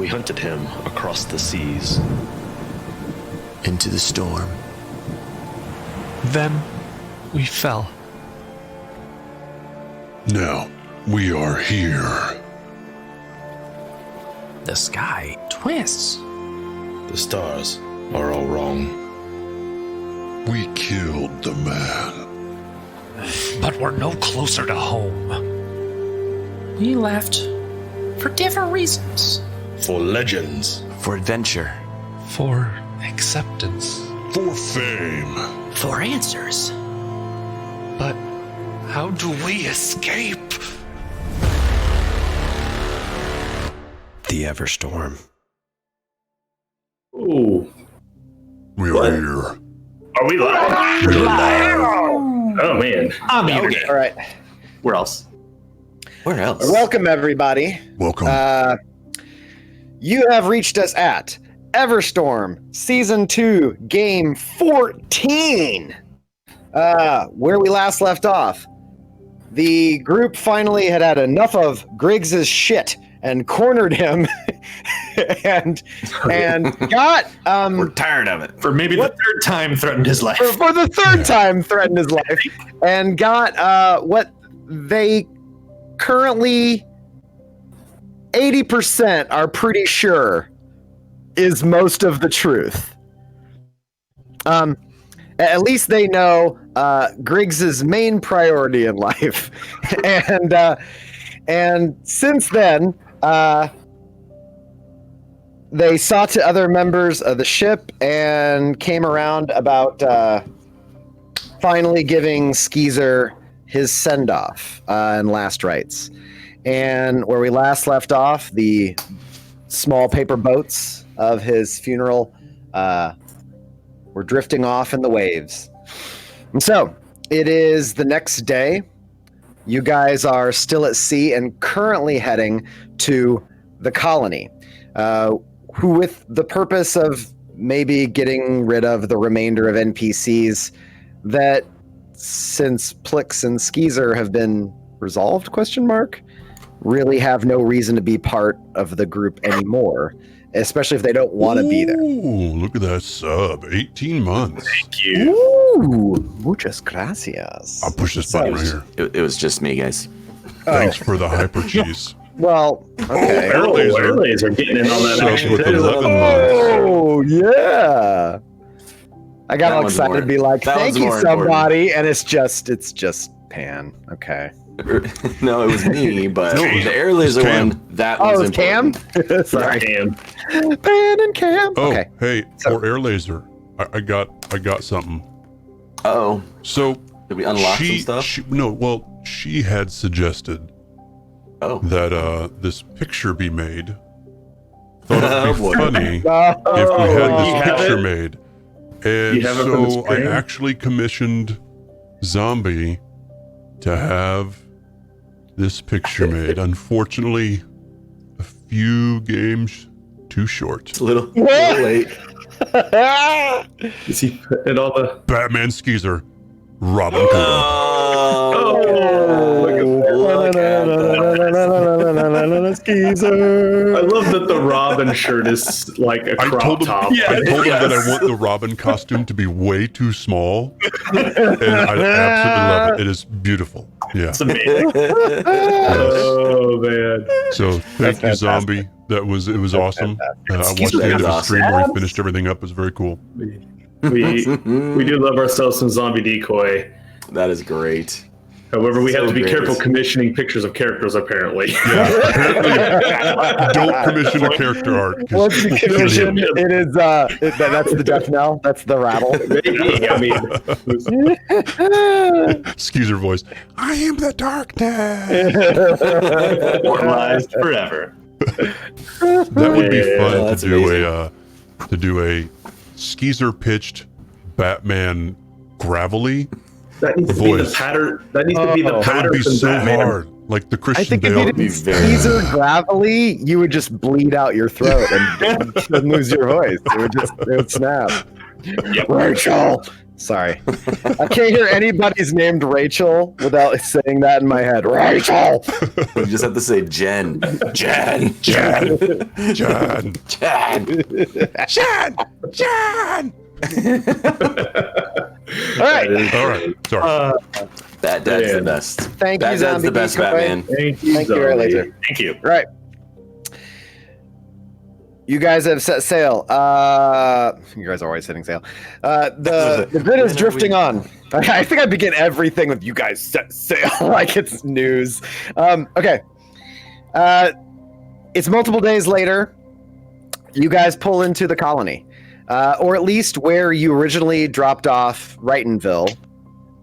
We hunted him across the seas. Into the storm. Then we fell. Now we are here. The sky twists. The stars are all wrong. We killed the man. But we're no closer to home. We left for different reasons. For legends. For adventure. For acceptance. For fame. For answers. But how do we escape? The Everstorm. Ooh. We are here. Are we live? We are live. Oh, man. I'm muted. All right. Where else? Where else? Welcome, everybody. Welcome. You have reached us at Everstorm Season 2, Game 14. Where we last left off, the group finally had enough of Griggs's shit and cornered him and got... We're tired of it. For maybe the third time threatened his life. For the third time threatened his life and got what they currently 80% are pretty sure is most of the truth. At least they know Griggs's main priority in life. And since then, they saw to other members of the ship and came around about finally giving Skeezer his send-off and last rites. And where we last left off, the small paper boats of his funeral were drifting off in the waves. And so, it is the next day. You guys are still at sea and currently heading to the colony, who with the purpose of maybe getting rid of the remainder of NPCs that since Plix and Skeezer have been resolved, really have no reason to be part of the group anymore, especially if they don't want to be there. Ooh, look at that sub. 18 months. Thank you. Ooh, muchas gracias. I'll push this button right here. It was just me, guys. Thanks for the hyper cheese. Well, okay. Air laser getting in on that Sub action. with 11 months. Oh, yeah. I got That all one's excited more- to be like, that thank one's you, more somebody. And it's just Pan. Okay. No, it was me, but the air laser Cam. one, that Oh, was it's Cam? important. Sorry. Damn. Pan and Cam. Oh, Okay. hey, for air laser, I got something. Uh-oh. So Did we unlock some stuff? she had suggested Oh. that this picture be made. Thought it'd be boy. funny if we Oh, had you this have picture it? made. And You have it from the so I screen? actually commissioned Zombie to have this picture made. Unfortunately, a few games too short. It's a little late. Is he putting all the... Batman Skeezer, Robin Hood. Oh, Look at that. Skeezer. I love that the Robin shirt is like a I crop told him, top. I told him that I want the Robin costume to be way too small, and I absolutely love it. It is beautiful. Yeah. It's amazing. Oh, man. So thank you, Zombie. It was awesome. I watched the end of his stream where he finished everything up. It was very cool. We do love ourselves some zombie decoy. That is great. However, we have So to be great. careful commissioning pictures of characters, apparently. Yeah, apparently, don't commission a character art. 'cause Once you commission, it is that's the death knell. That's the rattle. Maybe, I mean, Skeezer voice. I am the darkness. immortalized forever. That would be Yeah, fun that's to do a Skeezer pitched Batman gravelly. That needs to be the Voice. pattern. That needs to be the That would pattern be from so Batman. hard. Like the I Christian think if Bale. you didn't Skeezer gravelly, you would just bleed out your throat and lose your voice. It would snap. Rachel. Sorry, I can't hear anybody's named Rachel without saying that in my head. Rachel. You just have to say Jen. Jen. Jan. Jan. Jen. Jan. All right. All right. Sorry. That's the best. Thank you, That's Zombie the best Decoy. Batman. Thank you, Thank you, Ray Laser. Thank you. Right. You guys have set sail. You guys are always setting sail. The grid is drifting on. I think I begin everything with you guys set sail like it's news. Okay. It's multiple days later. You guys pull into the colony, or at least where you originally dropped off Wrightonville,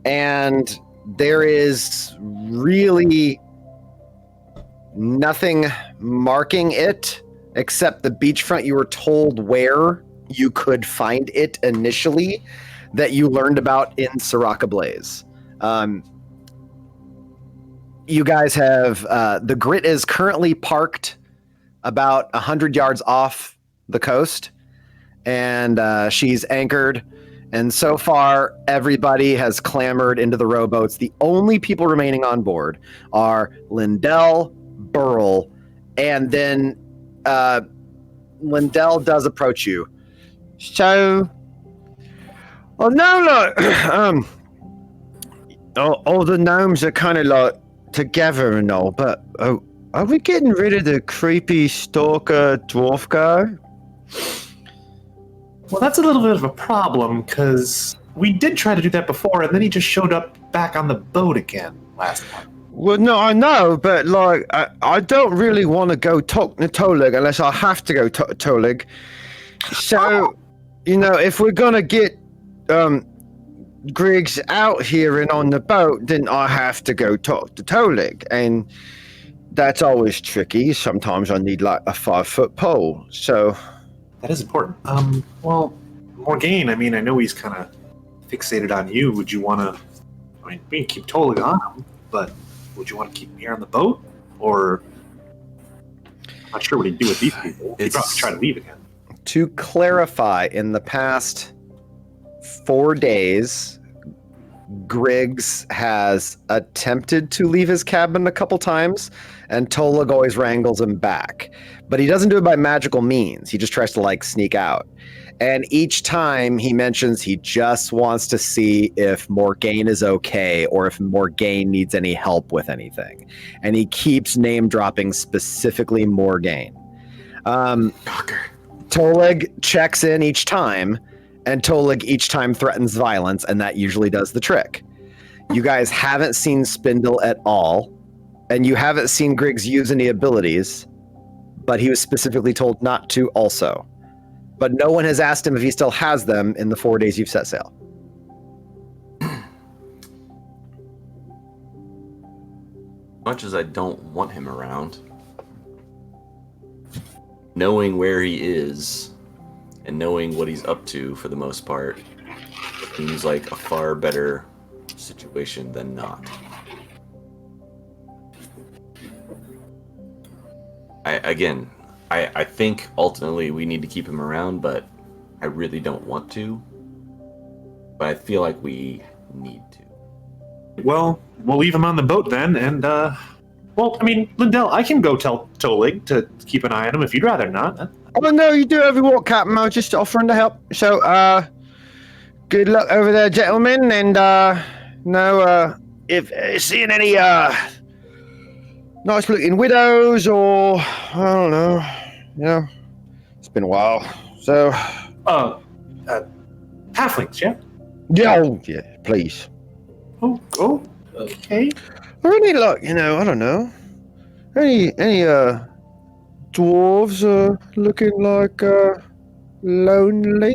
and there is really nothing marking it except the beachfront you were told where you could find it initially that you learned about in Siraka Blaze. You guys have the Grit is currently parked about 100 yards off the coast, and she's anchored. And so far, everybody has clambered into the rowboats. The only people remaining on board are Lindell, Burl, and then Lindell does approach you. So, well, now, like, all the gnomes are kind of like together and all, but are we getting rid of the creepy stalker dwarf guy? Well, that's a little bit of a problem, because we did try to do that before, and then he just showed up back on the boat again last time. Well, no, I know, but like, I don't really want to go talk to Tolig unless I have to go talk to Tolig. So, you know, if we're gonna get Griggs out here and on the boat, then I have to go talk to Tolig, and that's always tricky. Sometimes I need like a 5-foot pole. So That is important. Well, Morgaine, I mean, I know he's kind of fixated on you. Would you want to? I mean, we can keep Tolig on him, but would you want to keep him here on the boat, or? I'm not sure what he'd do with these people. He'd probably try to leave again. to clarify, in the past 4 days, Griggs has attempted to leave his cabin a couple times, and Tolig always wrangles him back. But he doesn't do it by magical means. He just tries to, like, sneak out. And each time he mentions he just wants to see if Morgaine is okay or if Morgaine needs any help with anything. And he keeps name-dropping specifically Morgaine. Tolig checks in each time, and Tolig each time threatens violence, and that usually does the trick. You guys haven't seen Spindle at all, and you haven't seen Griggs use any abilities, but he was specifically told not to also. But no one has asked him if he still has them in the 4 days you've set sail. Much as I don't want him around, knowing where he is and knowing what he's up to for the most part seems like a far better situation than not. I think ultimately we need to keep him around, but I really don't want to. But I feel like we need to. Well, we'll leave him on the boat then, and, well, I mean, Lindell, I can go tell Tolig to keep an eye on him if you'd rather not. Oh, no, you do whatever you want, Captain. I was just offering to help. So, good luck over there, gentlemen, and, if seeing any, nice-looking widows, or, I don't know, you know, it's been a while, so... Halflings, yeah? Yeah, please. Oh, okay. Or any, like, you know, I don't know, any dwarves, looking like, lonely?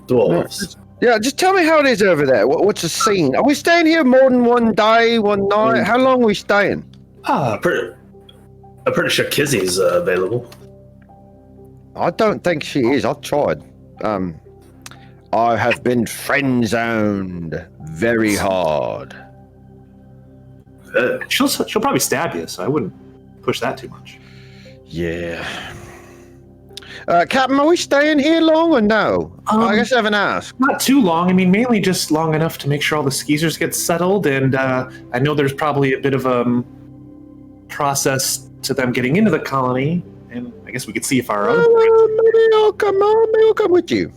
Dwarves. Yeah, just tell me how it is over there. What's the scene? Are we staying here more than one day, one night? How long are we staying? I'm pretty sure Kizzy's available. I don't think she is. I've tried. I have been friend-zoned very hard. She'll probably stab you, so I wouldn't push that too much. Yeah. Captain, are we staying here long or no? I guess I haven't asked. Not too long. I mean, mainly just long enough to make sure all the skeezers get settled. And I know there's probably a bit of a process to them getting into the colony. And I guess we could see if our other. Maybe I'll come with you.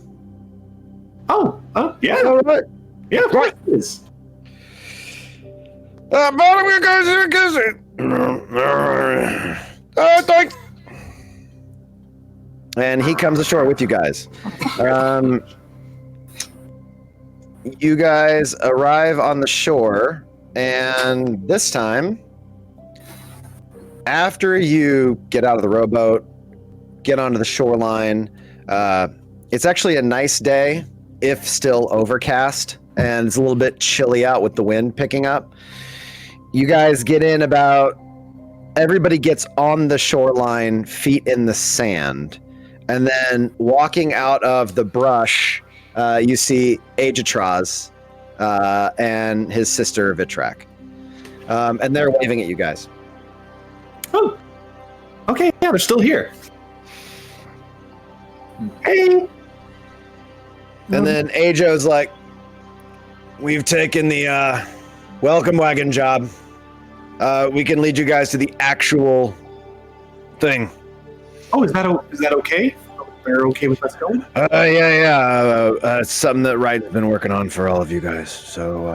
Oh, yeah. All right. Yeah, of course it is. Thanks. And he comes ashore with you guys. You guys arrive on the shore, and this time, after you get out of the rowboat, get onto the shoreline, it's actually a nice day, if still overcast, and it's a little bit chilly out with the wind picking up. You guys get in everybody gets on the shoreline, feet in the sand. And then walking out of the brush, you see Aegitraz and his sister Vitrak. And they're waving at you guys. Oh, okay, yeah, they're still here. Hey. And then Ajo's like, we've taken the welcome wagon job. We can lead you guys to the actual thing. Oh, is that okay? They're okay with us going? Yeah. It's something that Wright's been working on for all of you guys. So,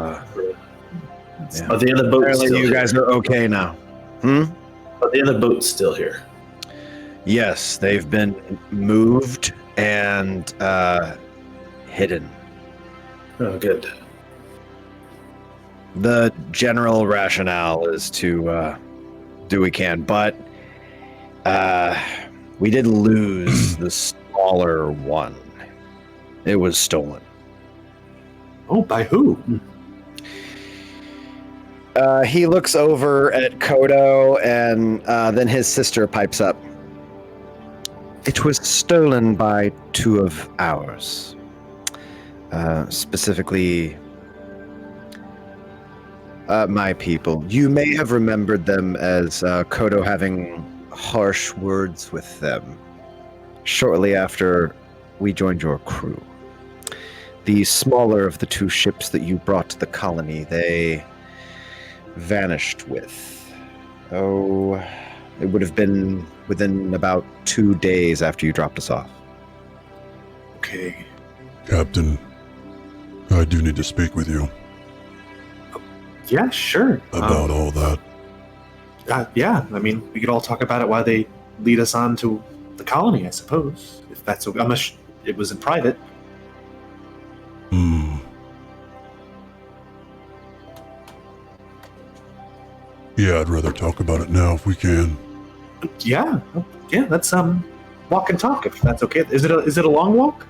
yeah. Are the other boats Apparently still you here? guys are okay now. Are the other boats still here? Yes, they've been moved and hidden. Oh, good. The general rationale is to do what we can, but we did lose the smaller one. It was stolen. Oh, by who? He looks over at Kodo, and then his sister pipes up. It was stolen by two of ours. Specifically, my people. You may have remembered them as Kodo having harsh words with them shortly after we joined your crew. The smaller of the two ships that you brought to the colony, they vanished with. Oh, it would have been within about 2 days after you dropped us off. Okay. Captain, I do need to speak with you Yeah, sure. about all that. Yeah, I mean, we could all talk about it while they lead us on to the colony, I suppose. If that's okay. Unless it was in private. Yeah, I'd rather talk about it now if we can. Yeah, let's walk and talk if that's okay. Is it a long walk?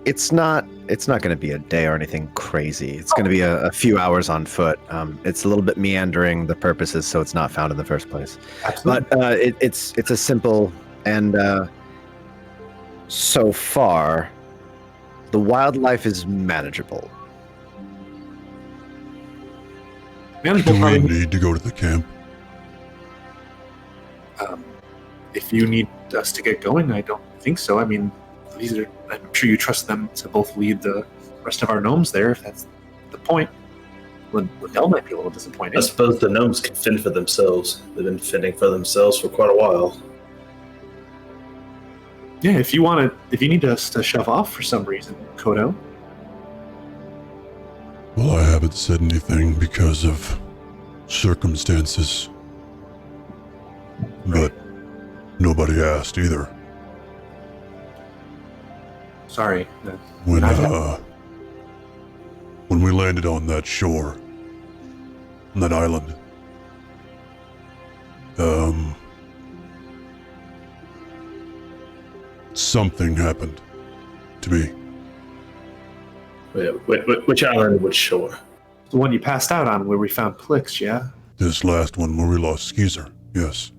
It's not going to be a day or anything crazy. It's going to be a few hours on foot. It's a little bit meandering, the purposes, so it's not found in the first place. Absolutely. But it's a simple, and so far, the wildlife is manageable. Manageable, Do we probably. need to go to the camp? If you need us to get going, I don't think so. I mean, I'm sure you trust them to both lead the rest of our gnomes there, if that's the point. Liddell might be a little disappointed. I suppose the gnomes can fend for themselves. They've been fending for themselves for quite a while. Yeah, if you need us to shove off for some reason, Kodo. Well, I haven't said anything because of circumstances. But nobody asked either. Sorry. When we landed on that shore, on that island, something happened to me. Which island, which shore? The one you passed out on where we found Plix, yeah? This last one where we lost Skeezer, yes.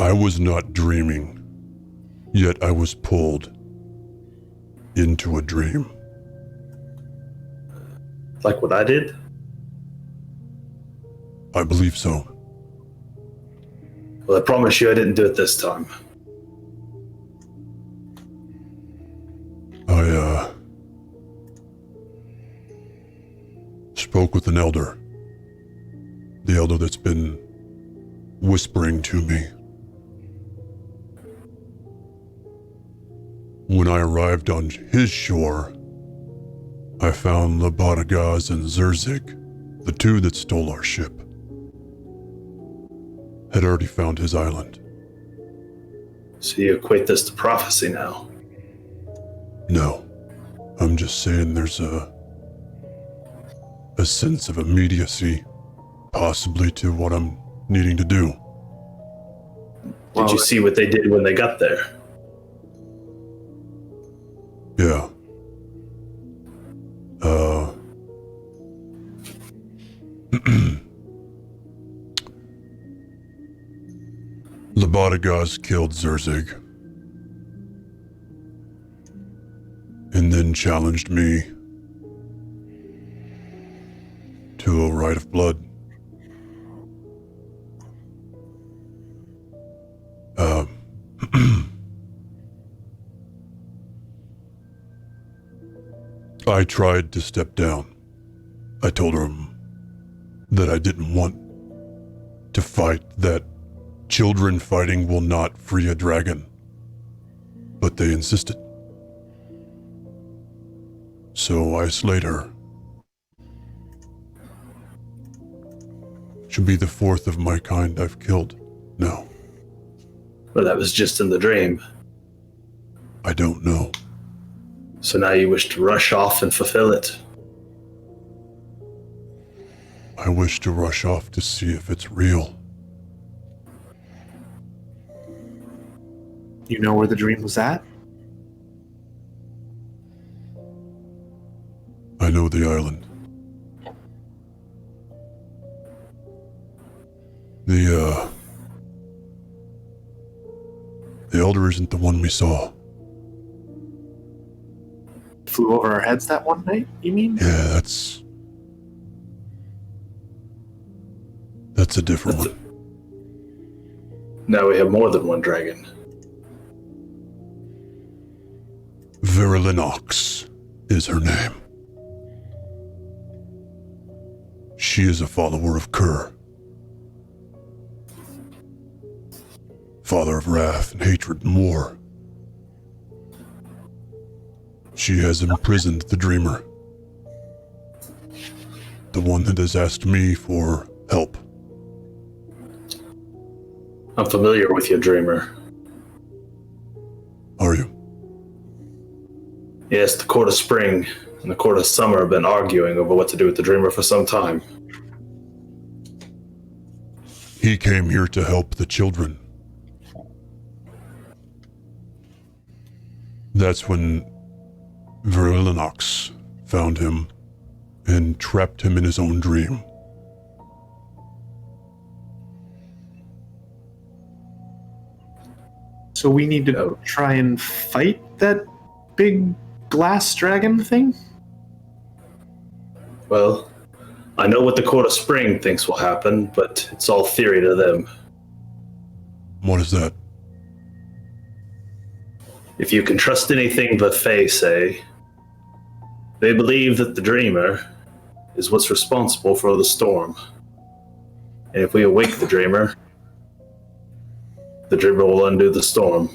I was not dreaming, yet I was pulled into a dream. Like what I did? I believe so. Well, I promise you I didn't do it this time. I spoke with an elder. The elder that's been whispering to me. When I arrived on his shore, I found Labatagaz and Zerzik, the two that stole our ship, had already found his island. So you equate this to prophecy now? No, I'm just saying there's a sense of immediacy, possibly to what I'm needing to do. Did you see what they did when they got there? Yeah. Labatagaz killed Zerzig, and then challenged me to a rite of blood. I tried to step down. I told him that I didn't want to fight, that children fighting will not free a dragon. But they insisted. So I slayed her. Should be the fourth of my kind I've killed now. Well, that was just in the dream. I don't know. So now you wish to rush off and fulfill it. I wish to rush off to see if it's real. You know where the dream was at? I know the island. The elder isn't the one we saw. Flew over our heads that one night, you mean? Yeah, that's a different one. Now we have more than one dragon. Verilinox is her name. She is a follower of Kerr, father of wrath and hatred and war. She has imprisoned the Dreamer, the one that has asked me for help. I'm familiar with your dreamer. Are you? Yes, the Court of Spring and the Court of Summer have been arguing over what to do with the dreamer for some time. He came here to help the children. That's when Verilinox found him and trapped him in his own dream. So we need to try and fight that big glass dragon thing? Well, I know what the Court of Spring thinks will happen, but it's all theory to them. What is that? If you can trust anything the Fae say, they believe that the Dreamer is what's responsible for the storm. And if we awake the Dreamer will undo the storm,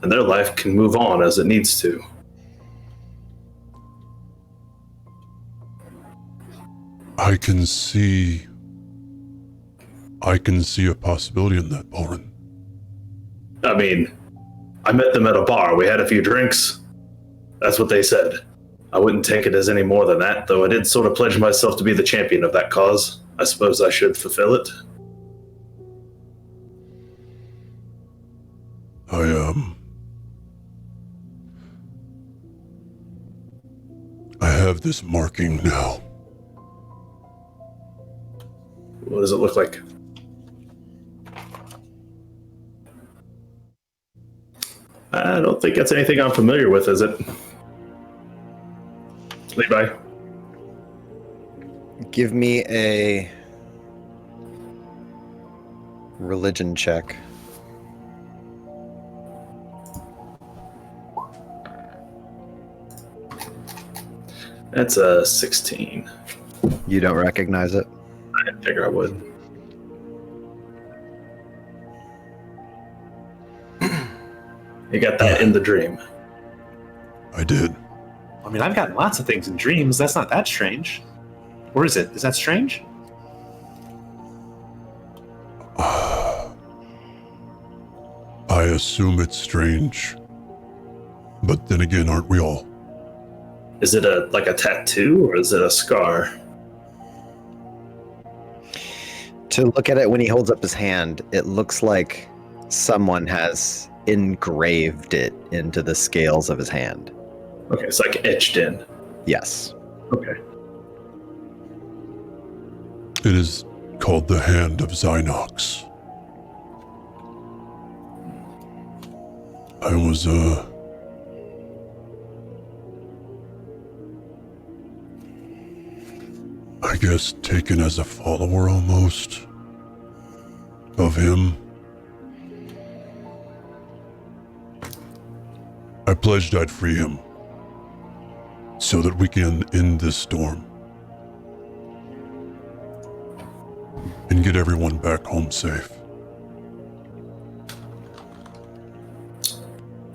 and their life can move on as it needs to. I can see a possibility in that, Boren. I mean, I met them at a bar. We had a few drinks. That's what they said. I wouldn't take it as any more than that, though I did sort of pledge myself to be the champion of that cause. I suppose I should fulfill it. I have this marking now. What does it look like? I don't think that's anything I'm familiar with, is it? Levi? Give me a Religion check. That's a 16. You don't recognize it? I didn't figure I would. You got that in the dream. I did. I mean, I've gotten lots of things in dreams. That's not that strange. Or is it? Is that strange? I assume it's strange. But then again, aren't we all? Is it like a tattoo or is it a scar? To look at it when he holds up his hand, it looks like someone has engraved it into the scales of his hand. Okay, it's like etched in. Yes. Okay. It is called the Hand of Zynox. I was, I guess taken as a follower almost of him. I pledged I'd free him so that we can end this storm and get everyone back home safe.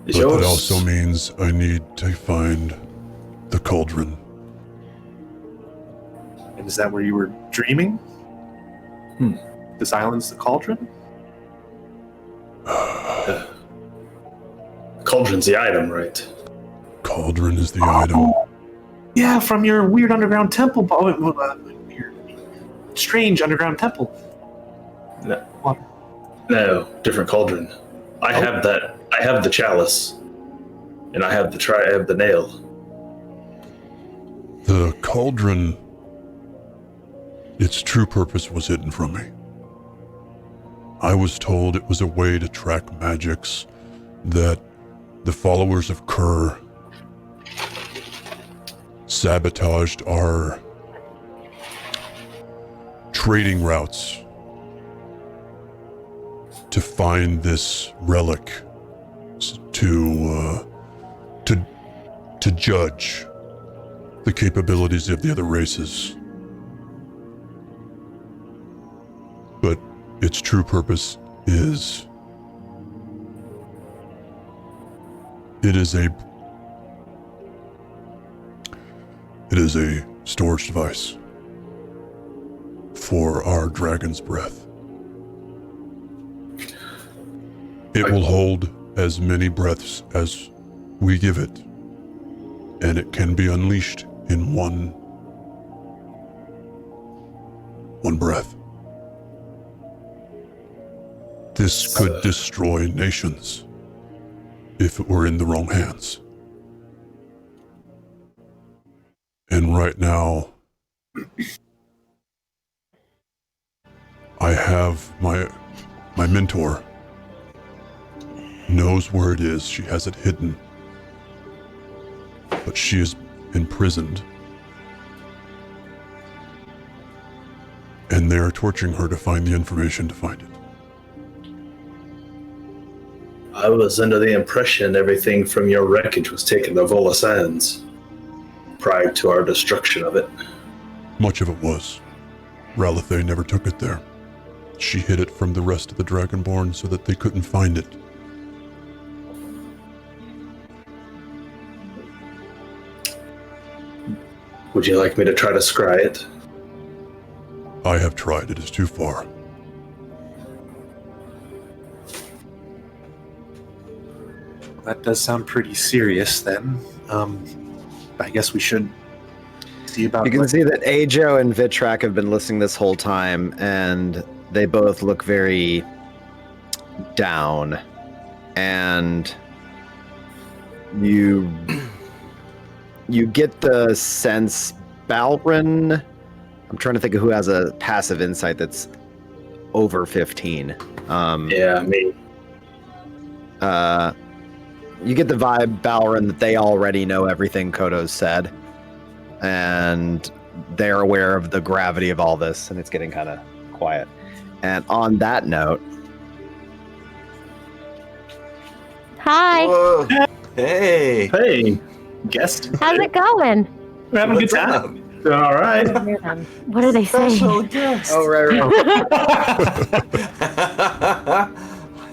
But that also means I need to find the cauldron. And is that where you were dreaming? This island's the cauldron? Cauldron's the item, right? Cauldron is the item. Yeah, from your weird underground temple. Weird, strange underground temple. No, different cauldron. I have that. I have the chalice, and I have the nail. The cauldron, its true purpose was hidden from me. I was told it was a way to track magics that the followers of Kerr sabotaged our trading routes to find this relic to judge the capabilities of the other races. But its true purpose is it is a storage device for our dragon's breath. It will hold as many breaths as we give it, and it can be unleashed in one breath. This could destroy nations if it were in the wrong hands. And right now, I have my mentor knows where it is. She has it hidden. But she is imprisoned. And they are torturing her to find the information to find it. I was under the impression everything from your wreckage was taken to Vola Sands prior to our destruction of it. Much of it was. Ralithay never took it there. She hid it from the rest of the Dragonborn so that they couldn't find it. Would you like me to try to scry it? I have tried. It is too far. That does sound pretty serious then. I guess we should see about... You can see that Ajo and Vitrak have been listening this whole time, and they both look very down. And you get the sense Balrin... I'm trying to think of who has a passive insight that's over 15. Yeah, me. You get the vibe, Balrin, that they already know everything Kodo's said. And they're aware of the gravity of all this, and it's getting kind of quiet. And on that note, Hi. Whoa. Hey. Hey, guest. How's it going? We're having a good What's time. Doing all right. What do they say? Special guest. oh right.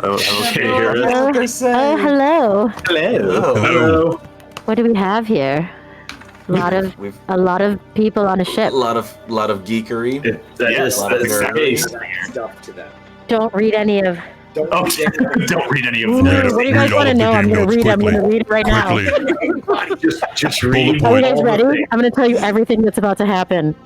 Okay, here it is. Oh, hello. Hello. Hello. What do we have here? We've A lot of people on a ship. a lot of geekery. That is a lot of the case. Stuff to that. Don't read any of. Oh, don't read any of What them. do you guys Read all want to of the know? I'm game gonna notes read. I'm quickly. gonna read it right now. Quickly. Just Bullet read. Are you guys all the ready? things. I'm gonna tell you everything that's about to happen.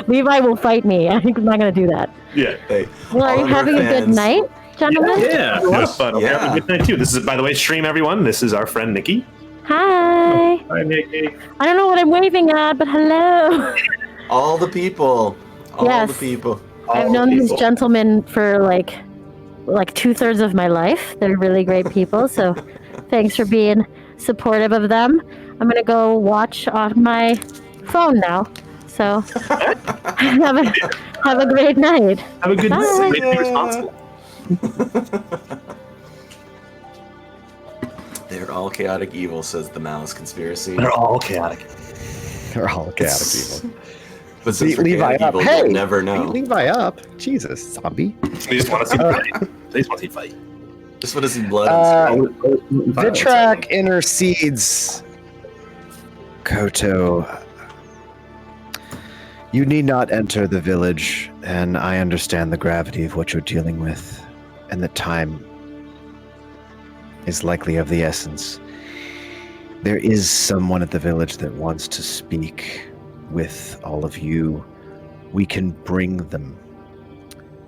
Levi will fight me. I'm not gonna do that. Yeah. Hey, Well, are all you of our having a good fans- night, gentlemen? Yeah. Yes. But we're having a good night too. This is, by the way, stream everyone. This is our friend Nikki. Hi. Hi, Nikki. I don't know what I'm waving at, but hello. All the people. All Yes. the people. I've known these gentlemen for like 2/3 of my life. They're really great people, so thanks for being supportive of them. I'm gonna go watch on my phone now. So have a great night. Have a good Bye. night. Be responsible. They're all chaotic evil, says the Malice Conspiracy. They're all chaotic. They're all chaotic people. But since they're Levi chaotic up. evil, Hey, you'll never know. beat Levi up. Jesus, zombie. They just want to see fight. They just want to see fight. Just want to see blood on screen. Vitrak intercedes. Koto, you need not enter the village, and I understand the gravity of what you're dealing with, and that time is likely of the essence. There is someone at the village that wants to speak with all of you. We can bring them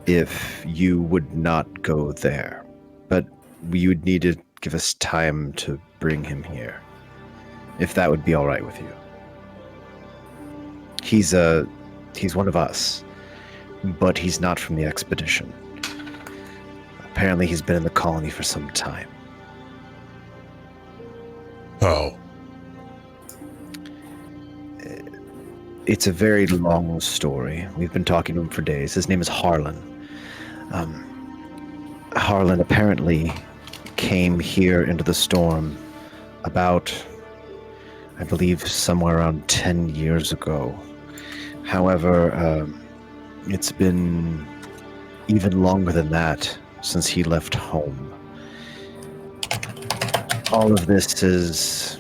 if you would not go there, but you would need to give us time to bring him here, if that would be all right with you. He's one of us, but he's not from the expedition. Apparently he's been in the colony for some time. How? It's a very long story. We've been talking to him for days. His name is Harlan. Harlan apparently came here into the storm about, I believe, somewhere around 10 years ago. However, it's been even longer than that since he left home. All of this is...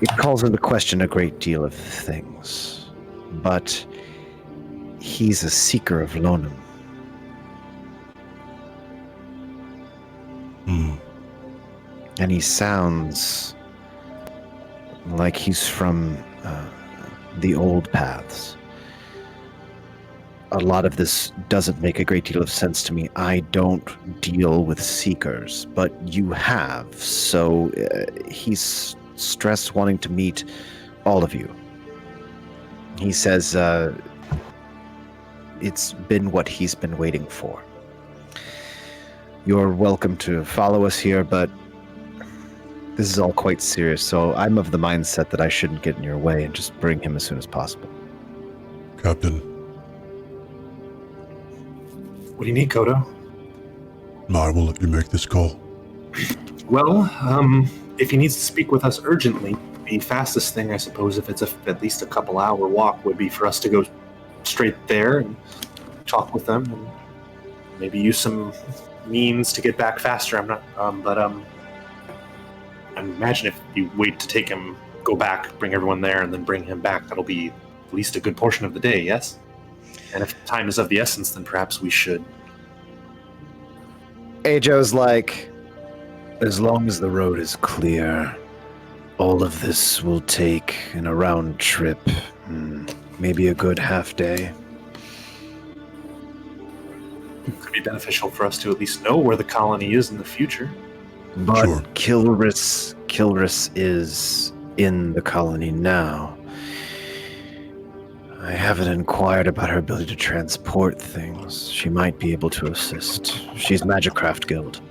It calls into question a great deal of things, but he's a seeker of Lonem. And he sounds like he's from the old paths. A lot of this doesn't make a great deal of sense to me. I don't deal with seekers, but you have, so he's stressed wanting to meet all of you. He says it's been what he's been waiting for. You're welcome to follow us here, but this is all quite serious, so I'm of the mindset that I shouldn't get in your way and just bring him as soon as possible. Captain, What do you need, Kodo? I will let you make this call. Well, if he needs to speak with us urgently, the fastest thing, I suppose, if it's at least a couple-hour walk, would be for us to go straight there and talk with them, and maybe use some means to get back faster. I'm not, I imagine if you wait to take him, go back, bring everyone there, and then bring him back, that'll be at least a good portion of the day, yes? And if time is of the essence, then perhaps we should. Ajo's like, as long as the road is clear, all of this will take in a round trip, maybe a good half day. It could be beneficial for us to at least know where the colony is in the future. But Sure. Kilris is in the colony now. I haven't inquired about her ability to transport things. She might be able to assist. She's Magicraft Guild.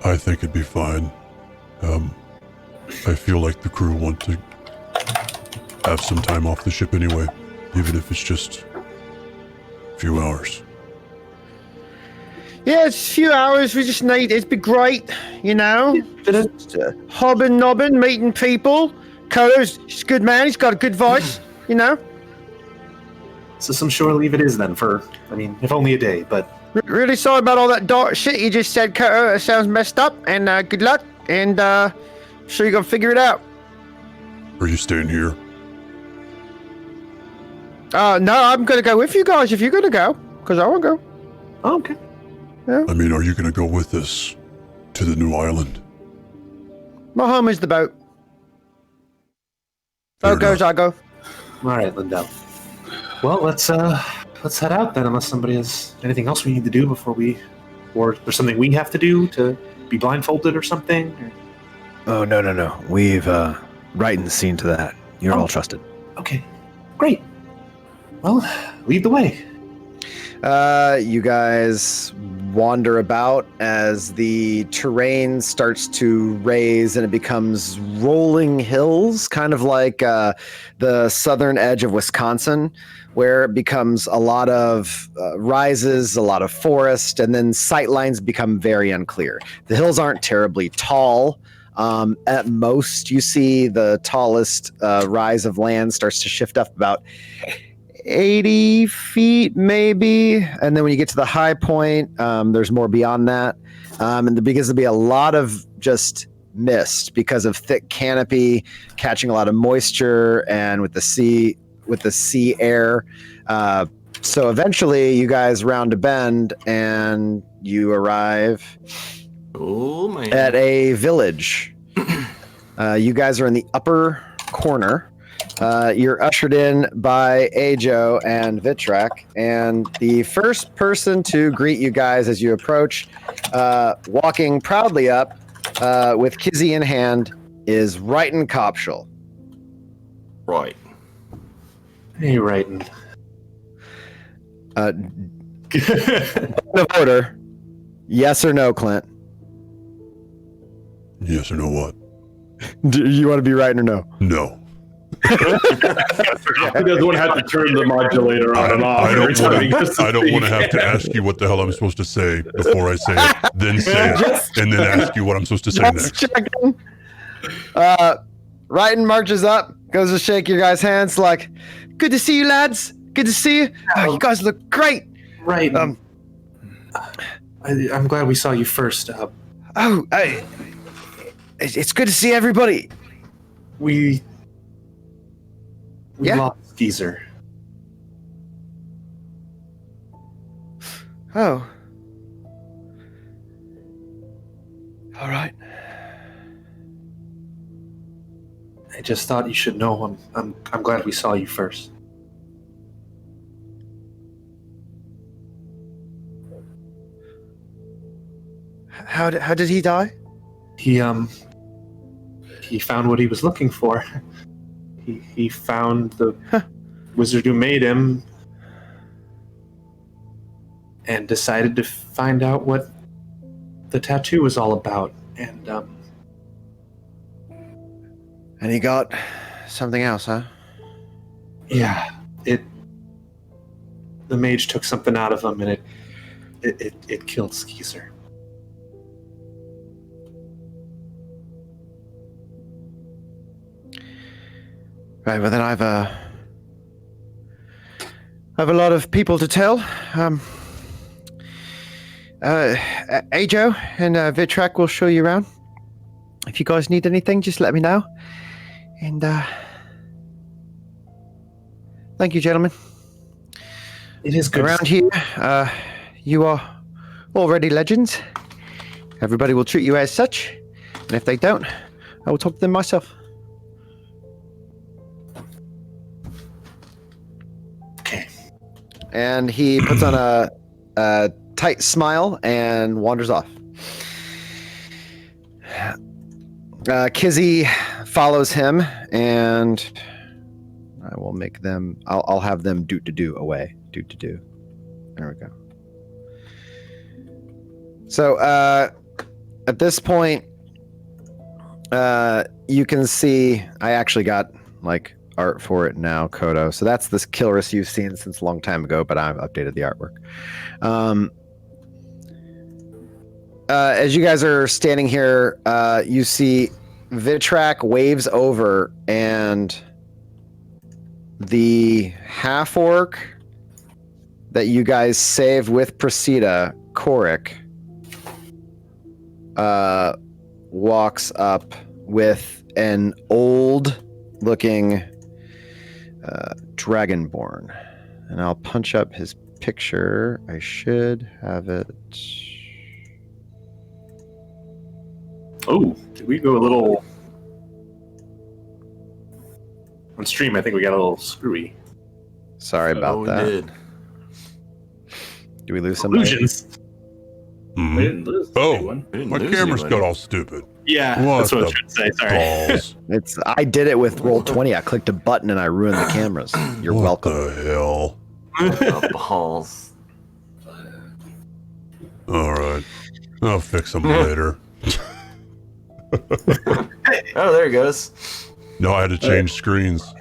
I think it'd be fine. I feel like the crew want to have some time off the ship anyway, even if it's just a few hours. Yeah, it's a few hours. We just need. It'd be great, you know. Hobbing, nobbing, meeting people. Ko's he's a good man. He's got a good voice, you know. So some shore leave it is then for, I mean, if only a day, but... Really sorry about all that dark shit you just said, Koto. It sounds messed up, and good luck, and sure you're gonna figure it out. Are you staying here? No, I'm gonna go with you guys if you're gonna go, because I wanna go. Oh, okay. I mean, are you going to go with us to the new island? My home is the boat. Fair Boat goes, enough. I go. All right, Lindell. Well, let's head out then, unless somebody has anything else we need to do before we... Or there's something we have to do to be blindfolded or something? Oh, no. We've Wrighton's seen to that. You're all trusted. Okay, great. Well, lead the way. You guys wander about as the terrain starts to raise and it becomes rolling hills, kind of like the southern edge of Wisconsin, where it becomes a lot of rises, a lot of forest, and then sight lines become very unclear. The hills aren't terribly tall. At most, you see the tallest rise of land starts to shift up about 80 feet maybe, and then when you get to the high point, there's more beyond that, and because there'll be a lot of just mist because of thick canopy catching a lot of moisture and with the sea air, so eventually you guys round a bend and you arrive at a village. You guys are in the upper corner. You're ushered in by Ajo and Vitrak, and the first person to greet you guys as you approach, walking proudly up with Kizzy in hand, is Wrighton Copshall. Right. Hey, Wrighton. Point of order. Yes or no, Clint? Yes or no what? Do you want to be Wrighton or no? No. He doesn't want to have to turn the modulator on and off. I don't want to have to ask you what the hell I'm supposed to say before I say it, then say it, and then ask you what I'm supposed to say next. Checking. Wrighton marches up, goes to shake your guys' hands, like, good to see you, lads. Good to see you. Oh, you guys look great. Right. I'm glad we saw you first. It's good to see everybody. We Yeah? lost Geezer. Oh. All right. I just thought you should know. I'm glad we saw you first. How did he die? He found what he was looking for. He found the wizard who made him and decided to find out what the tattoo was all about. And he got something else, huh? yeah, the mage took something out of him, and it killed Skeezer. Right, well then I've a lot of people to tell. Ajo and Vitrak will show you around. If you guys need anything, just let me know. And thank you, gentlemen. It is good. Around here, you are already legends. Everybody will treat you as such, and if they don't, I will talk to them myself. And he puts on a tight smile and wanders off. Kizzy follows him, and I will make them. I'll have them do away. Do. There we go. So at this point, you can see, I actually got like art for it now, Kodo. So that's this Kilris you've seen since a long time ago, but I've updated the artwork. As you guys are standing here, you see Vitrak waves over, and the half-orc that you guys saved with Presida, Korik, walks up with an old-looking dragonborn. And I'll punch up his picture. I should have it. Oh, did we go a little... On stream, I think we got a little screwy. Sorry about that. We did. Do we lose somebody? Illusions. We didn't lose anyone. My camera's got all stupid. Yeah, What that's what I was the trying to say. Sorry. I did it with Roll20. I clicked a button and I ruined the cameras. You're What welcome. the hell? Oh, balls. All right. I'll fix them later. Oh, there it goes. No, I had to change screens.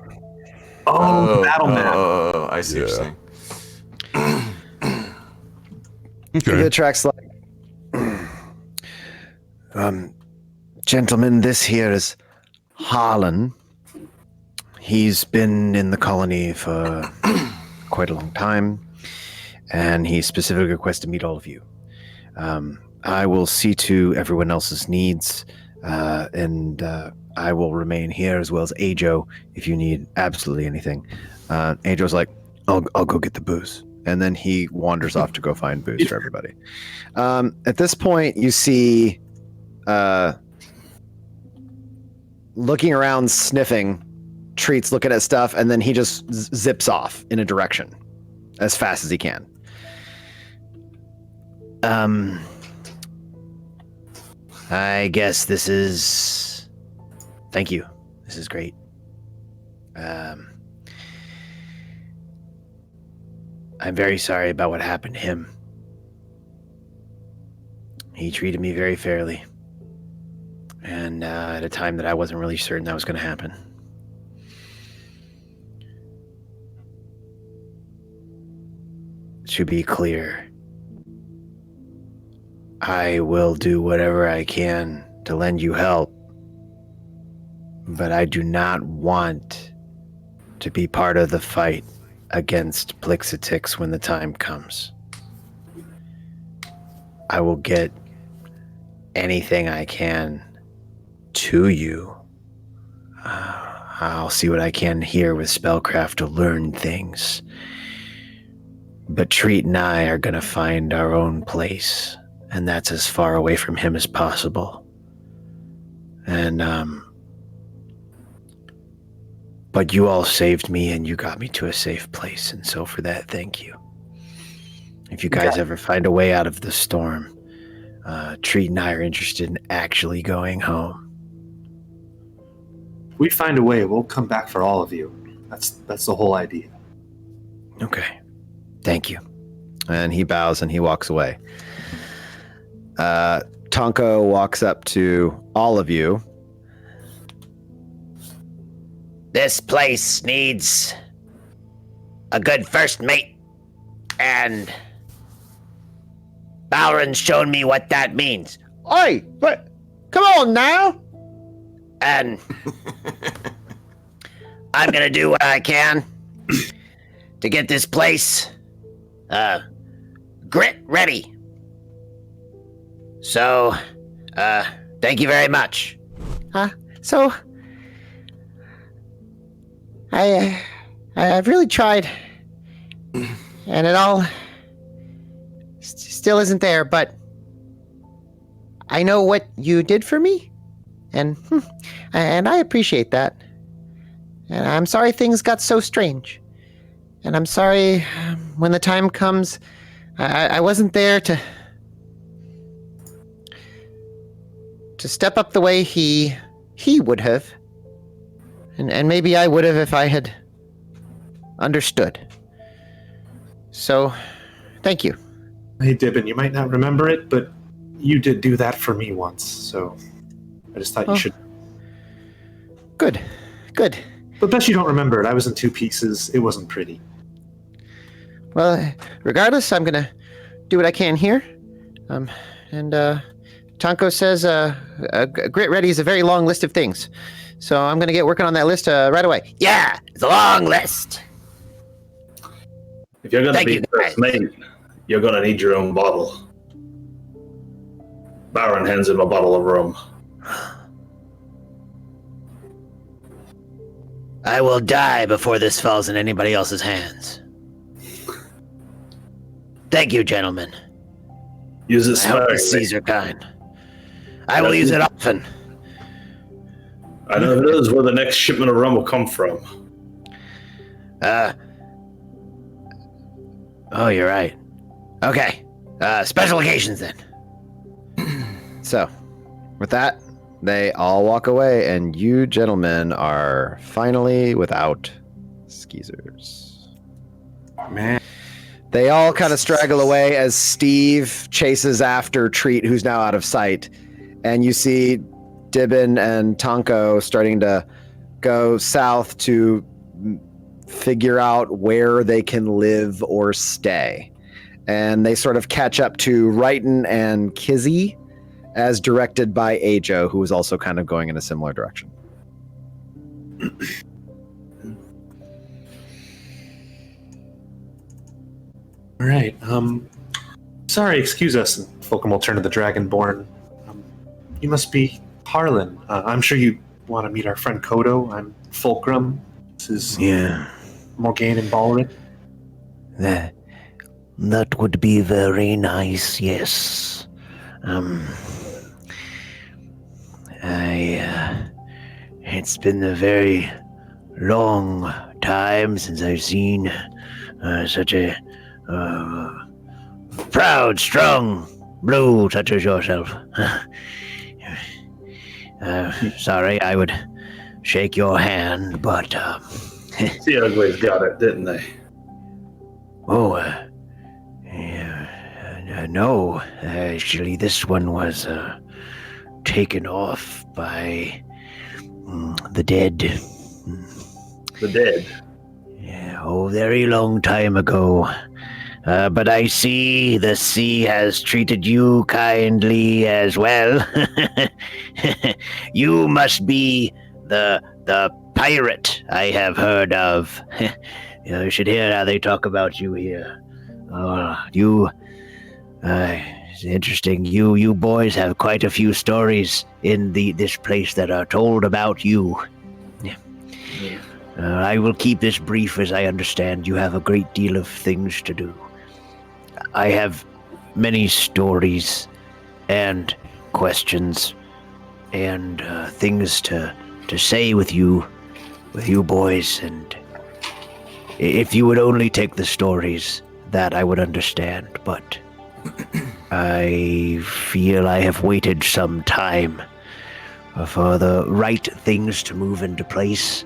Oh, battle map. Oh, I see what you're saying. Okay. Vitrak's like, gentlemen, this here is Harlan. He's been in the colony for quite a long time, and he specifically requested to meet all of you. I will see to everyone else's needs, and I will remain here, as well as Ajo, if you need absolutely anything. Ajo's like, I'll go get the booze. And then he wanders off to go find booze for everybody. At this point, you see, looking around, sniffing, Treats looking at stuff, and then he just zips off in a direction as fast as he can. I guess this is... Thank you. This is great. I'm very sorry about what happened to him. He treated me very fairly. And at a time that I wasn't really certain that was going to happen. To be clear, I will do whatever I can to lend you help, but I do not want to be part of the fight against Plixitix when the time comes. I will get anything I can to you. I'll see what I can here with spellcraft to learn things. But Treat and I are going to find our own place, and that's as far away from him as possible. And, but you all saved me, and you got me to a safe place, and so for that, thank you. If you guys ever find a way out of the storm, Treat and I are interested in actually going home. We find a way, we'll come back for all of you. That's the whole idea. Okay. Thank you. And he bows and he walks away. Tonko walks up to all of you. This place needs a good first mate, and Balron's shown me what that means. Oi, but come on now. And I'm gonna do what I can to get this place grit ready. So, thank you very much. So I've really tried, and it all still isn't there, but I know what you did for me, and I appreciate that. And I'm sorry things got so strange. And I'm sorry when the time comes, I wasn't there to step up the way he would have. And maybe I would have if I had understood. So, thank you. Hey, Dibben, you might not remember it, but you did do that for me once, so I just thought you should. Good. Good. But best you don't remember it. I was in 2 pieces. It wasn't pretty. Well, regardless, I'm gonna do what I can here. And Tonko says Grit Ready is a very long list of things. So I'm gonna get working on that list right away. Yeah, it's a long list. If you're gonna Thank be you, first guys. mate, you're gonna need your own bottle. Baron hands him a bottle of rum. I will die before this falls in anybody else's hands. Thank you, gentlemen. Use it I hope the sparingly. seas are kind. I will use it often. I know it is where the next shipment of rum will come from. Oh, you're right. Okay. Special occasions then. So, with that, they all walk away, and you gentlemen are finally without skeezers. Man. They all kind of straggle away as Steve chases after Treat, who's now out of sight. And you see Dibben and Tonko starting to go south to figure out where they can live or stay. And they sort of catch up to Wrighton and Kizzy as directed by Ajo, who is also kind of going in a similar direction. All right. Sorry, excuse us. And Fulcrum will turn to the Dragonborn. You must be Harlan. I'm sure you want to meet our friend Kodo. I'm Fulcrum. This is Morgane and Balrin. That would be very nice, yes. It's been a very long time since I've seen such a proud, strong blue such as yourself. Sorry, I would shake your hand, but The Uglies got it, didn't they? no. Actually, this one was taken off by the dead. The dead. Yeah, very long time ago. But I see the sea has treated you kindly as well. You must be the pirate I have heard of. You should hear how they talk about you here. It's interesting. You boys have quite a few stories in this place that are told about you. I will keep this brief, as I understand you have a great deal of things to do. I have many stories and questions and things to say with you boys, and if you would only take the stories, that I would understand, but I feel I have waited some time for the right things to move into place,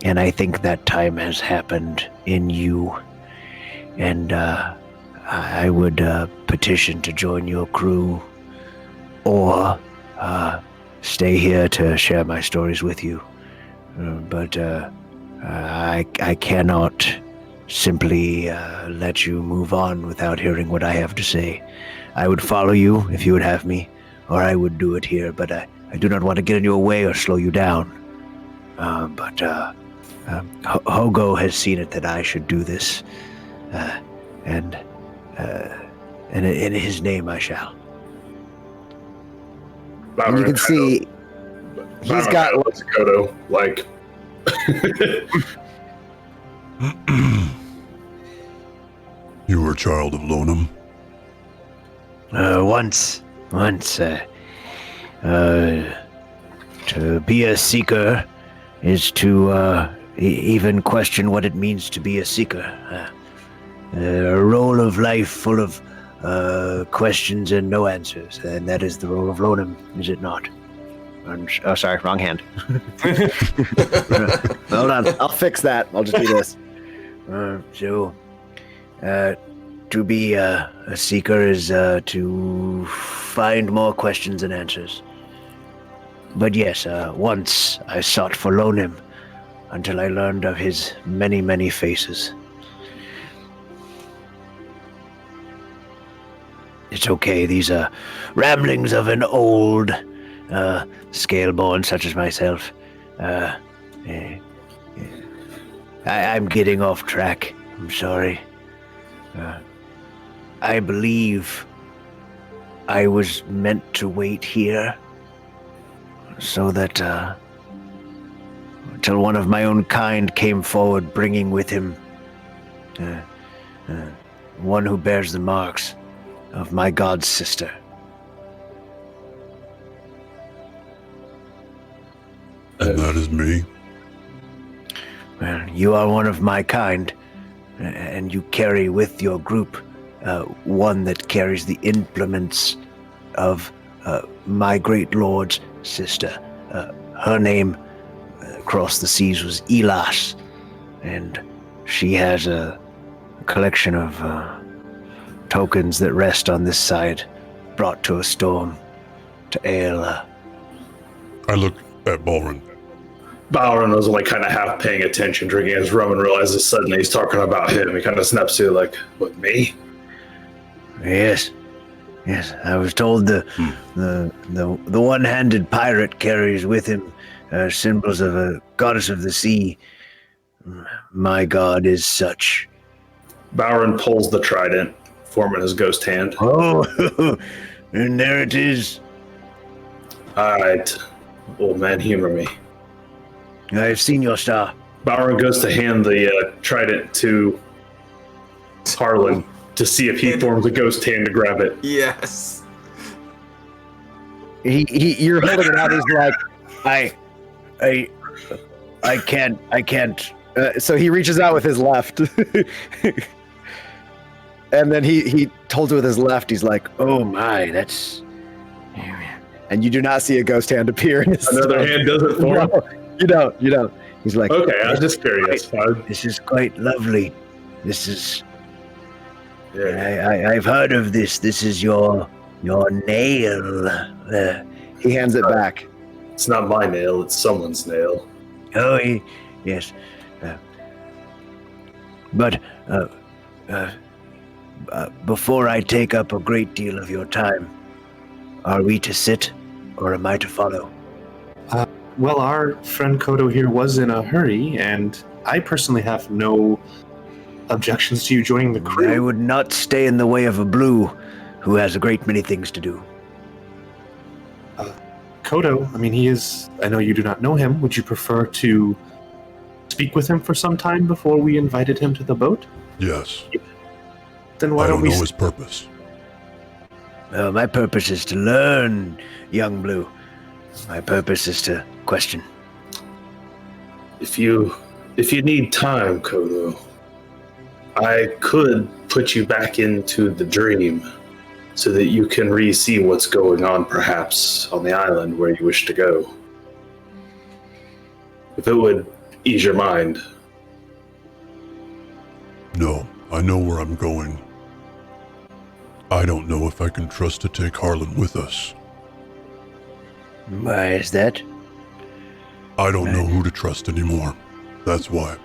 and I think that time has happened in you, and I would petition to join your crew, or stay here to share my stories with you. But I cannot simply let you move on without hearing what I have to say. I would follow you if you would have me, or I would do it here, but I do not want to get in your way or slow you down. But Hogo has seen it that I should do this, and in his name I shall. And you can see he's got Kodo, like You were a child of Lonum? Once, to be a seeker is to even question what it means to be a seeker. A role of life full of questions and no answers, and that is the role of Lonum, is it not? Oh, sorry, wrong hand. Hold on. I'll fix that. I'll just do this. To be a seeker is to find more questions and answers. But yes, once I sought for Lonim until I learned of his many, many faces. It's okay, these are ramblings of an old scaleborn such as myself. I'm getting off track. I'm sorry. I believe I was meant to wait here so that till one of my own kind came forward bringing with him one who bears the marks of my god's sister. And that is me. Well, you are one of my kind, and you carry with your group one that carries the implements of my great lord's sister. Her name across the seas was Elas, and she has a collection of tokens that rest on this side, brought to a storm to Aela. I look at Balrin. Balrin was only kind of half paying attention, drinking his rum, and realizes suddenly he's talking about him. He kind of snaps to like, "What, me?" Yes, I was told the one-handed pirate carries with him symbols of a goddess of the sea. My god is such. Balrin pulls the trident, forming his ghost hand. Oh, and there it is. All right, old man, humor me. I've seen your star. Balrin goes to hand the trident to Harlan to see if he forms a ghost hand to grab it. Yes. You're holding it out. He's like, I can't. So he reaches out with his left, and then he holds it with his left. He's like, Oh my, that's. and you do not see a ghost hand appear in his Another stone. hand does it for him? No, you don't. He's like, Okay, I was just curious. This is quite lovely. This is. Yeah. I've heard of this. This is your nail. he hands it back. It's not my nail, it's someone's nail. Oh, yes. But before I take up a great deal of your time, are we to sit, or am I to follow? Well, our friend Kodo here was in a hurry, and I personally have no objections to you joining the crew. I would not stay in the way of a blue who has a great many things to do. Kodo, I mean, he is. I know you do not know him. Would you prefer to speak with him for some time before we invited him to the boat? Yes. Then why I don't don't we? know his purpose. My purpose is to learn, young blue. My purpose is to question. If you need time, Kodo, I could put you back into the dream so that you can re-see what's going on perhaps on the island where you wish to go. If it would ease your mind. No, I know where I'm going. I don't know if I can trust to take Harlan with us. Why is that? I don't know who to trust anymore. That's why.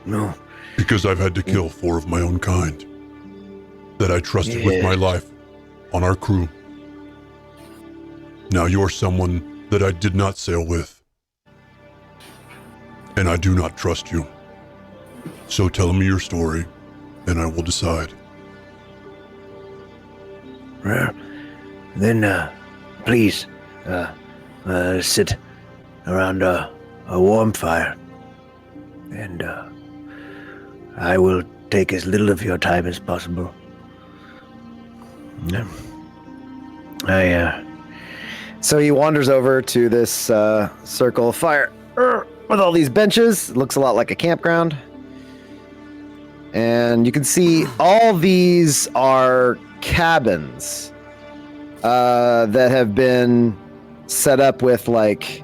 No. Because I've had to kill 4 of my own kind that I trusted with my life on our crew. Now you're someone that I did not sail with. And I do not trust you. So tell me your story, and I will decide. Well, then, please, sit around a warm fire, and I will take as little of your time as possible. So he wanders over to this circle of fire with all these benches. It looks a lot like a campground. And you can see all these are cabins that have been set up with like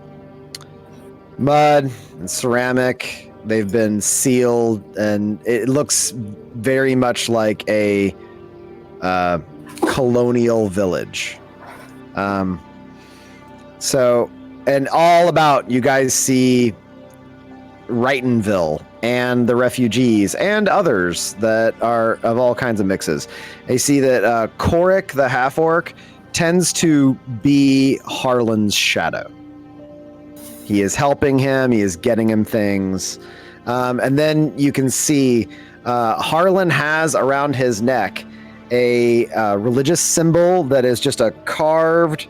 mud and ceramic. They've been sealed, and it looks very much like a colonial village. So, and all about, you guys see Wrightonville and the refugees and others that are of all kinds of mixes. They see that Korik, the half-orc, tends to be Harlan's shadow. He is helping him. He is getting him things. And then you can see Harlan has around his neck a religious symbol that is just a carved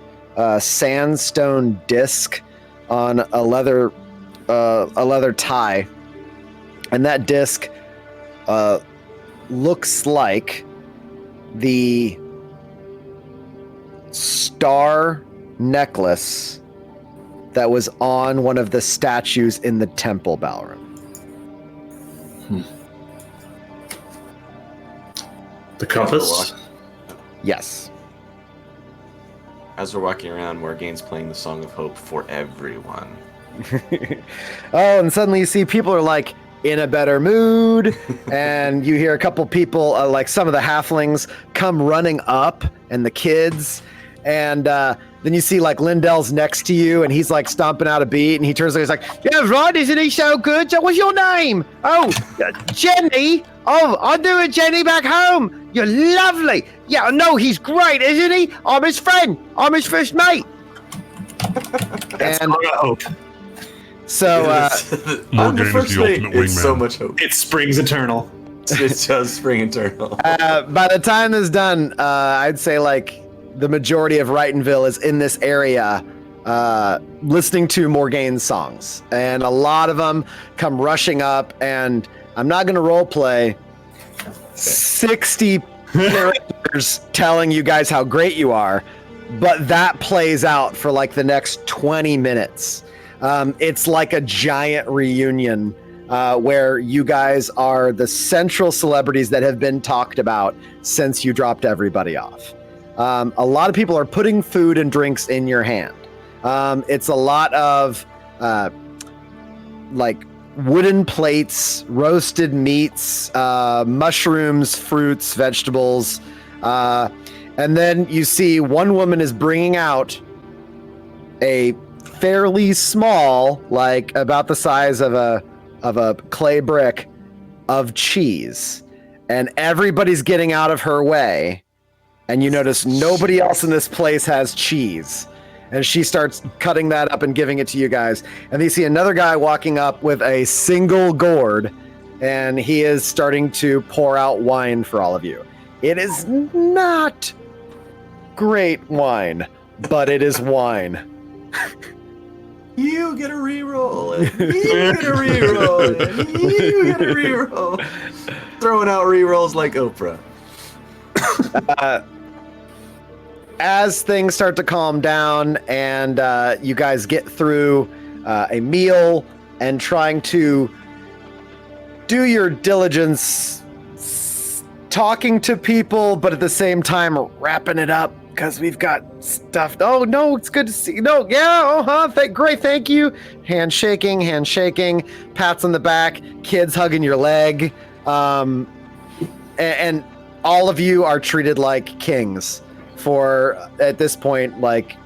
sandstone disc on a leather tie. And that disc looks like the star necklace that was on one of the statues in the temple, Balram. The compass? Yes. As we're walking around, Morgane's playing the Song of Hope for everyone. Oh, and suddenly you see people are like in a better mood, and you hear a couple people, like some of the halflings, come running up, and the kids, and then you see like Lindell's next to you, and he's like stomping out a beat, and he turns and he's like, "Yeah, right, isn't he so good? So what's your name?" "Oh, Jenny. Oh, I'm doing Jenny back home. You're lovely. Yeah, no, he's great, isn't he? I'm his friend. I'm his first mate." And hope. so, Morgan is the ultimate It's so wingman. much hope. It springs eternal. It does spring eternal. by the time this is done, I'd say like the majority of Wrightonville is in this area listening to Morgane's songs. And a lot of them come rushing up, and I'm not going to role play 60 characters telling you guys how great you are, but that plays out for like the next 20 minutes. It's like a giant reunion where you guys are the central celebrities that have been talked about since you dropped everybody off. A lot of people are putting food and drinks in your hand. It's a lot of like wooden plates, roasted meats, mushrooms, fruits, vegetables. And then you see one woman is bringing out a fairly small, like about the size of a clay brick of cheese. And everybody's getting out of her way. And you notice nobody else in this place has cheese. And she starts cutting that up and giving it to you guys. And you see another guy walking up with a single gourd, and he is starting to pour out wine for all of you. It is not great wine, but it is wine. You get a reroll, and you get a reroll, and you get a reroll. Throwing out rerolls like Oprah. As things start to calm down and you guys get through a meal and trying to do your diligence talking to people, but at the same time wrapping it up because we've got stuff. Oh, no, it's good to see you. No, yeah, great, thank you. Handshaking, pats on the back, kids hugging your leg. And all of you are treated like kings for, at this point, like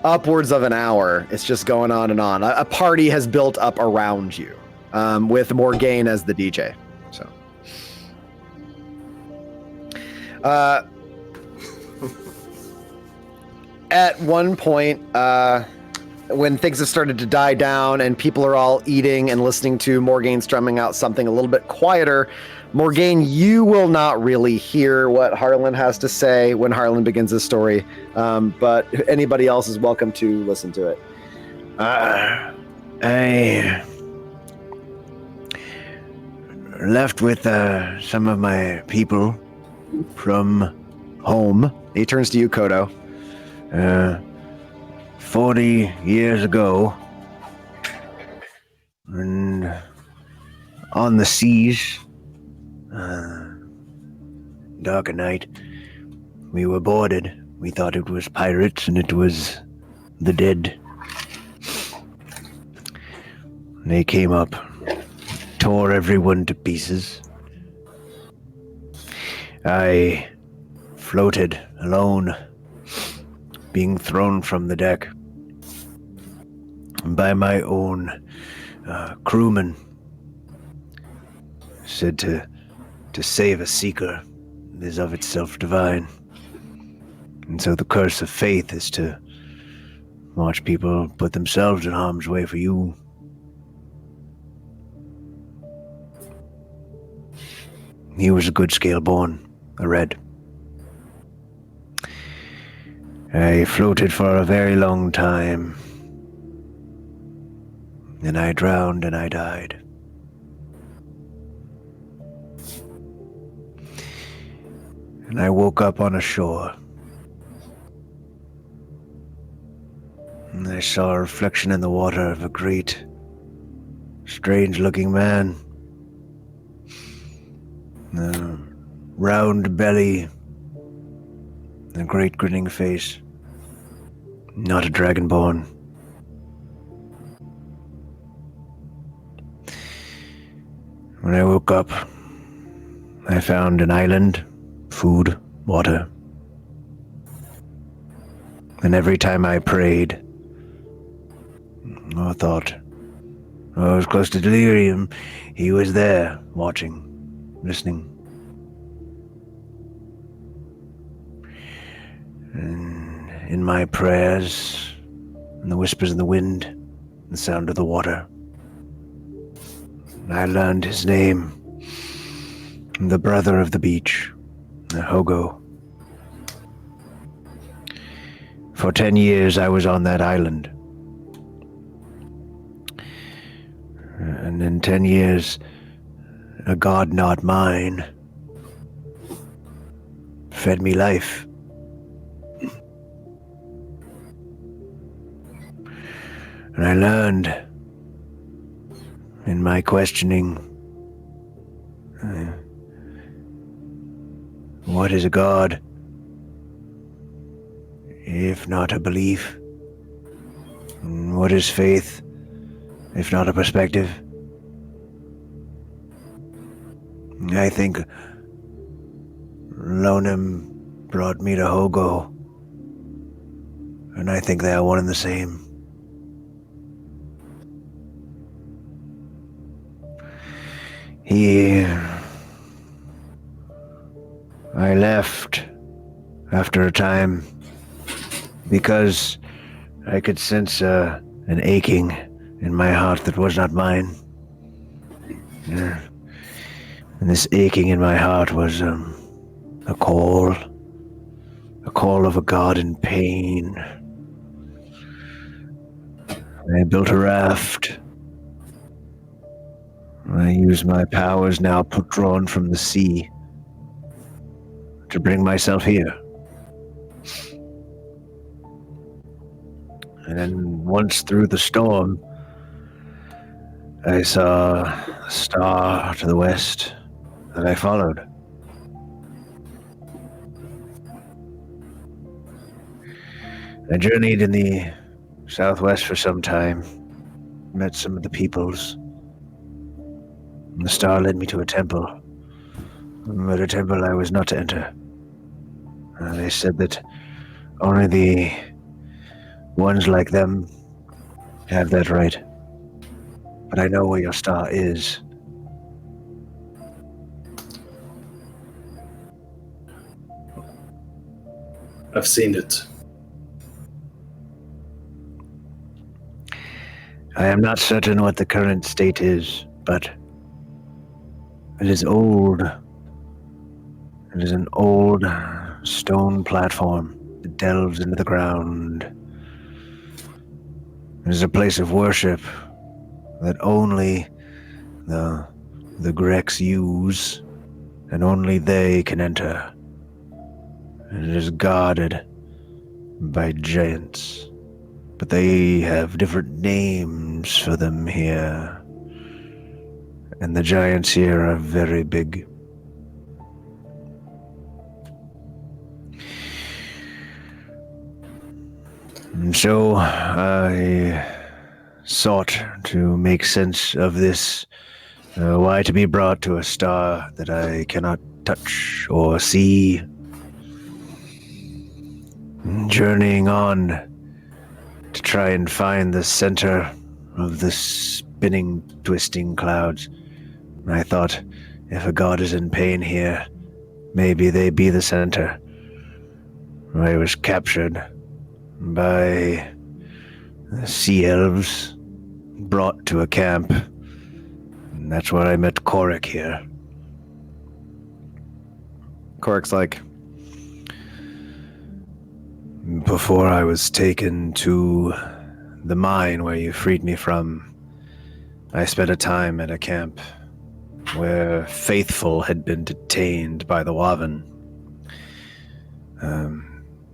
upwards of an hour. It's just going on and on. A party has built up around you, with Morgane as the DJ. So, at one point, when things have started to die down and people are all eating and listening to Morgane strumming out something a little bit quieter, Morgane, you will not really hear what Harlan has to say when Harlan begins his story, but anybody else is welcome to listen to it. I left with some of my people from home. He turns to you, Kodo. 40 years ago, and on the seas, dark at night, we were boarded. We thought it was pirates, and it was the dead. They came up, tore everyone to pieces. I floated alone being thrown from the deck by my own crewman. Said to save a seeker is of itself divine. And so the curse of faith is to watch people put themselves in harm's way for you. He was a good scale-born, a red. I floated for a very long time. And I drowned and I died. And I woke up on a shore. And I saw a reflection in the water of a great, strange-looking man. A round belly, a great grinning face. Not a dragonborn. When I woke up, I found an island, food, water. And every time I prayed, or thought, I was close to delirium, he was there, watching, listening. And in my prayers, and the whispers in the wind, the sound of the water, I learned his name, the brother of the beach, the Hogo. For 10 years I was on that island. And in 10 years, a god not mine fed me life. And I learned in my questioning, what is a god, if not a belief? And what is faith, if not a perspective? I think Lonem brought me to Hogo, and I think they are one and the same. I left after a time because I could sense an aching in my heart that was not mine. And this aching in my heart was a call of a god in pain. I built a raft. I use my powers now drawn from the sea to bring myself here. And then once through the storm, I saw a star to the west that I followed. I journeyed in the southwest for some time, met some of the peoples. The star led me to a temple, but a temple I was not to enter. They said that only the ones like them have that right. But I know where your star is. I've seen it. I am not certain what the current state is, but it is old. It is an old stone platform that delves into the ground. It is a place of worship that only the Grecs use, and only they can enter. And it is guarded by giants, but they have different names for them here. And the giants here are very big. And so I sought to make sense of this. Why to be brought to a star that I cannot touch or see? journeying on to try and find the center of the spinning, twisting clouds. I thought, if a god is in pain here, maybe they be the center. I was captured by the sea elves, brought to a camp, and that's where I met Korik here. Korik's like, Before I was taken to the mine where you freed me from, I spent a time at a camp where faithful had been detained by the Waven.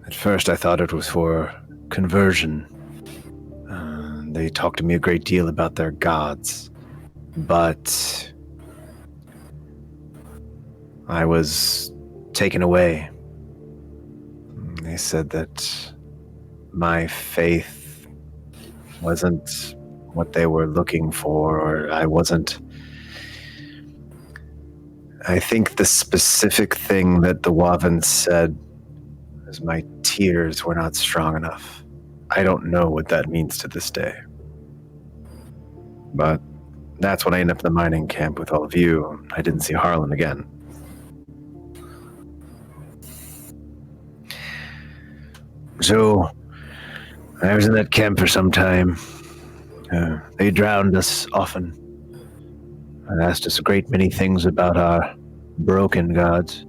At first I thought it was for conversion. They talked to me a great deal about their gods, but I was taken away. They said that my faith wasn't what they were looking for, or I wasn't. I think the specific thing that the Waven said was my tears were not strong enough. I don't know what that means to this day. But that's when I ended up in the mining camp with all of you. I didn't see Harlan again. So, I was in that camp for some time. They drowned us often and asked us a great many things about our broken gods.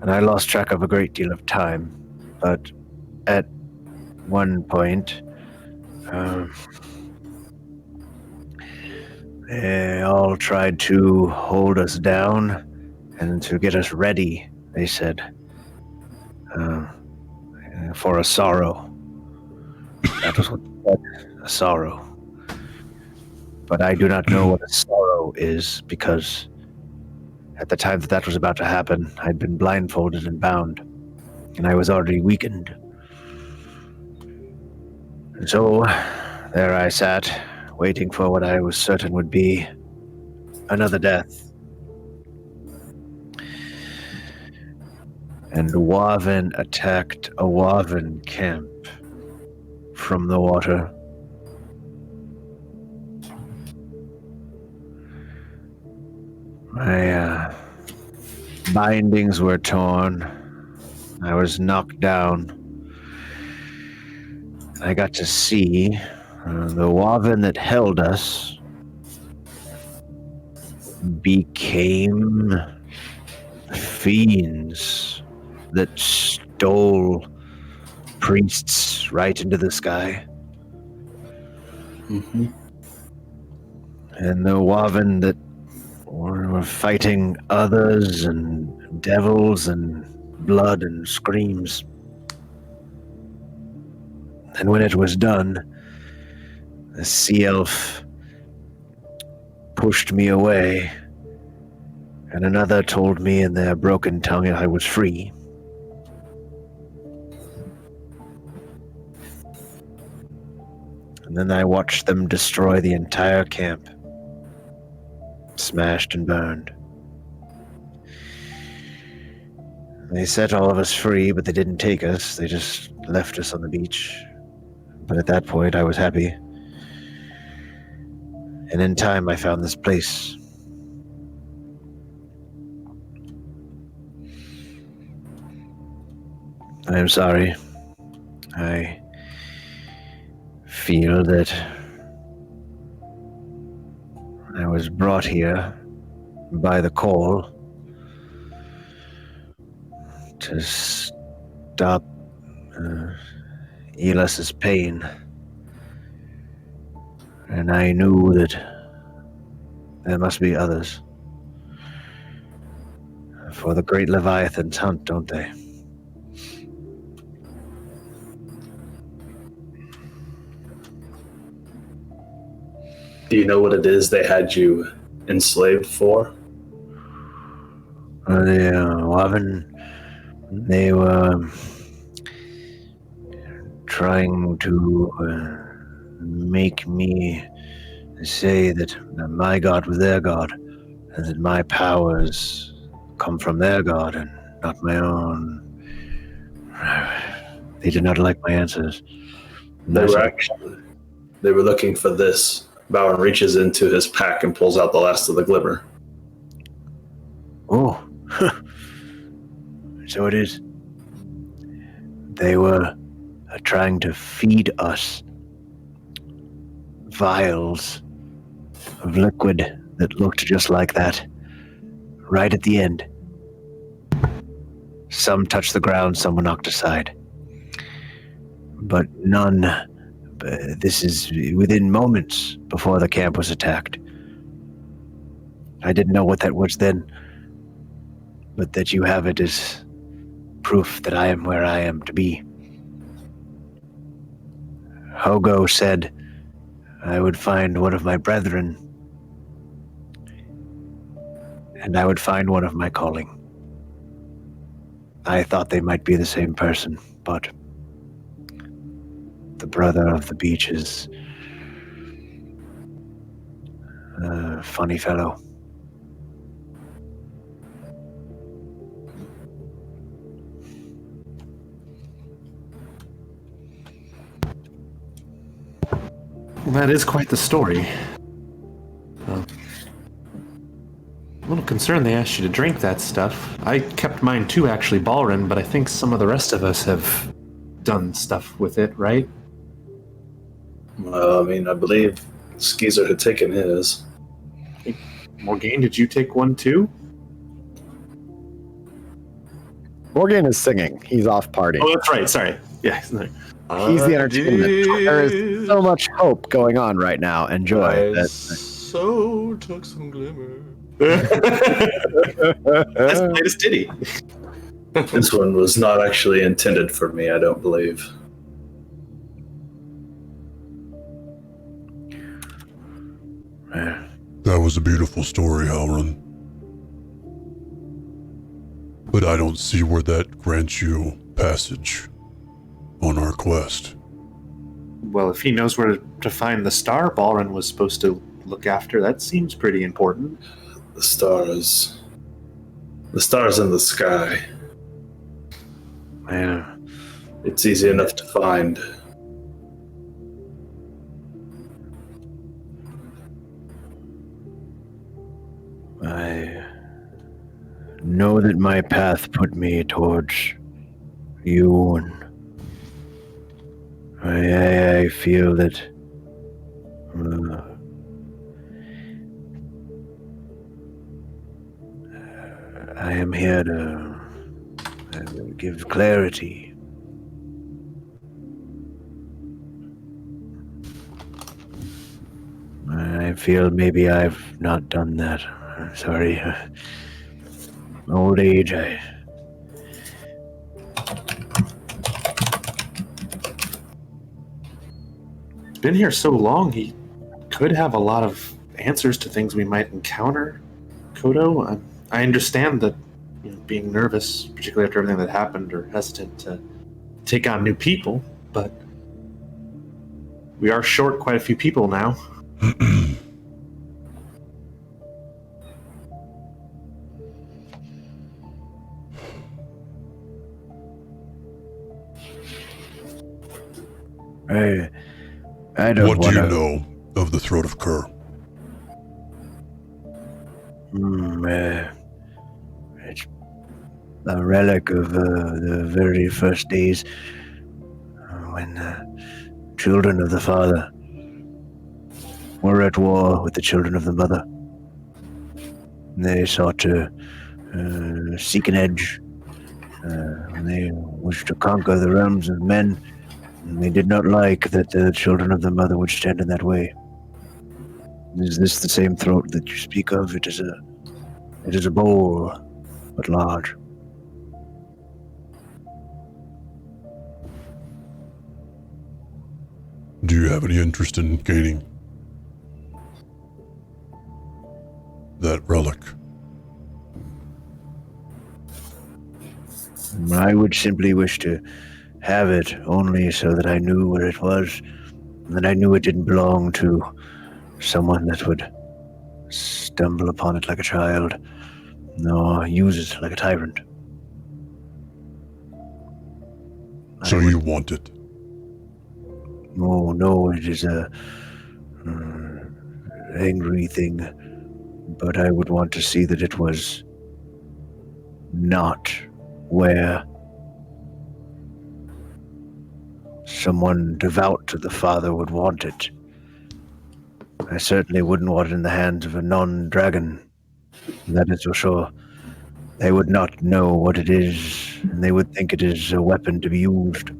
And I lost track of a great deal of time. But at one point, they all tried to hold us down and to get us ready, they said. For a sorrow. That was what they said, a sorrow. But I do not know what a sorrow is, because at the time that was about to happen, I'd been blindfolded and bound, and I was already weakened. And so, there I sat, waiting for what I was certain would be another death. And Waven attacked a Waven camp from the water. My bindings were torn. I was knocked down. I got to see the Waven that held us became fiends that stole priests right into the sky. Mm-hmm. And the Waven that were fighting others and devils and blood and screams. And when it was done, the sea elf pushed me away, and another told me in their broken tongue I was free. And then I watched them destroy the entire camp. Smashed and burned. They set all of us free, but they didn't take us. They just left us on the beach. But at that point, I was happy. And in time, I found this place. I am sorry. I feel that I was brought here by the call to stop Elas's pain. And I knew that there must be others. For the great Leviathans hunt, don't they? Do you know what it is they had you enslaved for? They were trying to make me say that my god was their god, and that my powers come from their god and not my own. They did not like my answers. They were looking for this. Bowen reaches into his pack and pulls out the last of the glimmer. Oh, so it is. They were trying to feed us vials of liquid that looked just like that, right at the end. Some touched the ground, some were knocked aside. But none. This is within moments before the camp was attacked. I didn't know what that was then, but that you have it is proof that I am where I am to be. Hogo said I would find one of my brethren, and I would find one of my calling. I thought they might be the same person, but the brother of the beach is a funny fellow. Well, that is quite the story. I'm a little concerned they asked you to drink that stuff. I kept mine too, actually, Balrin, but I think some of the rest of us have done stuff with it, right? Well, I mean, I believe Skeezer had taken his. Morgaine, did you take one too? Morgan is singing. He's off partying. Oh, that's right. Sorry. Yeah. Sorry. He's the entertainment. There is so much hope going on right now. Enjoy. So took some glimmer. That's the latest ditty. This one was not actually intended for me, I don't believe. That was a beautiful story, Halron. But I don't see where that grants you passage on our quest. Well, if he knows where to find the star Balrin was supposed to look after, that seems pretty important. The stars. The stars in the sky. Yeah. It's easy enough to find. I know that my path put me towards you, and I feel that I am here to give clarity. I feel maybe I've not done that. Sorry. Old age, It's been here so long, he could have a lot of answers to things we might encounter. Kodo, I understand that being nervous, particularly after everything that happened, or hesitant to take on new people, but we are short quite a few people now. I don't What do you know of the Throat of Kerr? It's a relic of the very first days when the children of the Father were at war with the children of the Mother. They sought to seek an edge. They wished to conquer the realms of men. And they did not like that the children of the Mother would stand in that way. Is this the same throat that you speak of? It is a bowl, but large. Do you have any interest in gaining that relic? I would simply wish to have it only so that I knew where it was, and that I knew it didn't belong to someone that would stumble upon it like a child, nor use it like a tyrant. So you want it? Oh, no, it is a angry thing. But I would want to see that it was not where someone devout to the Father would want it. I certainly wouldn't want it in the hands of a non-dragon. That is for sure. They would not know what it is, and they would think it is a weapon to be used.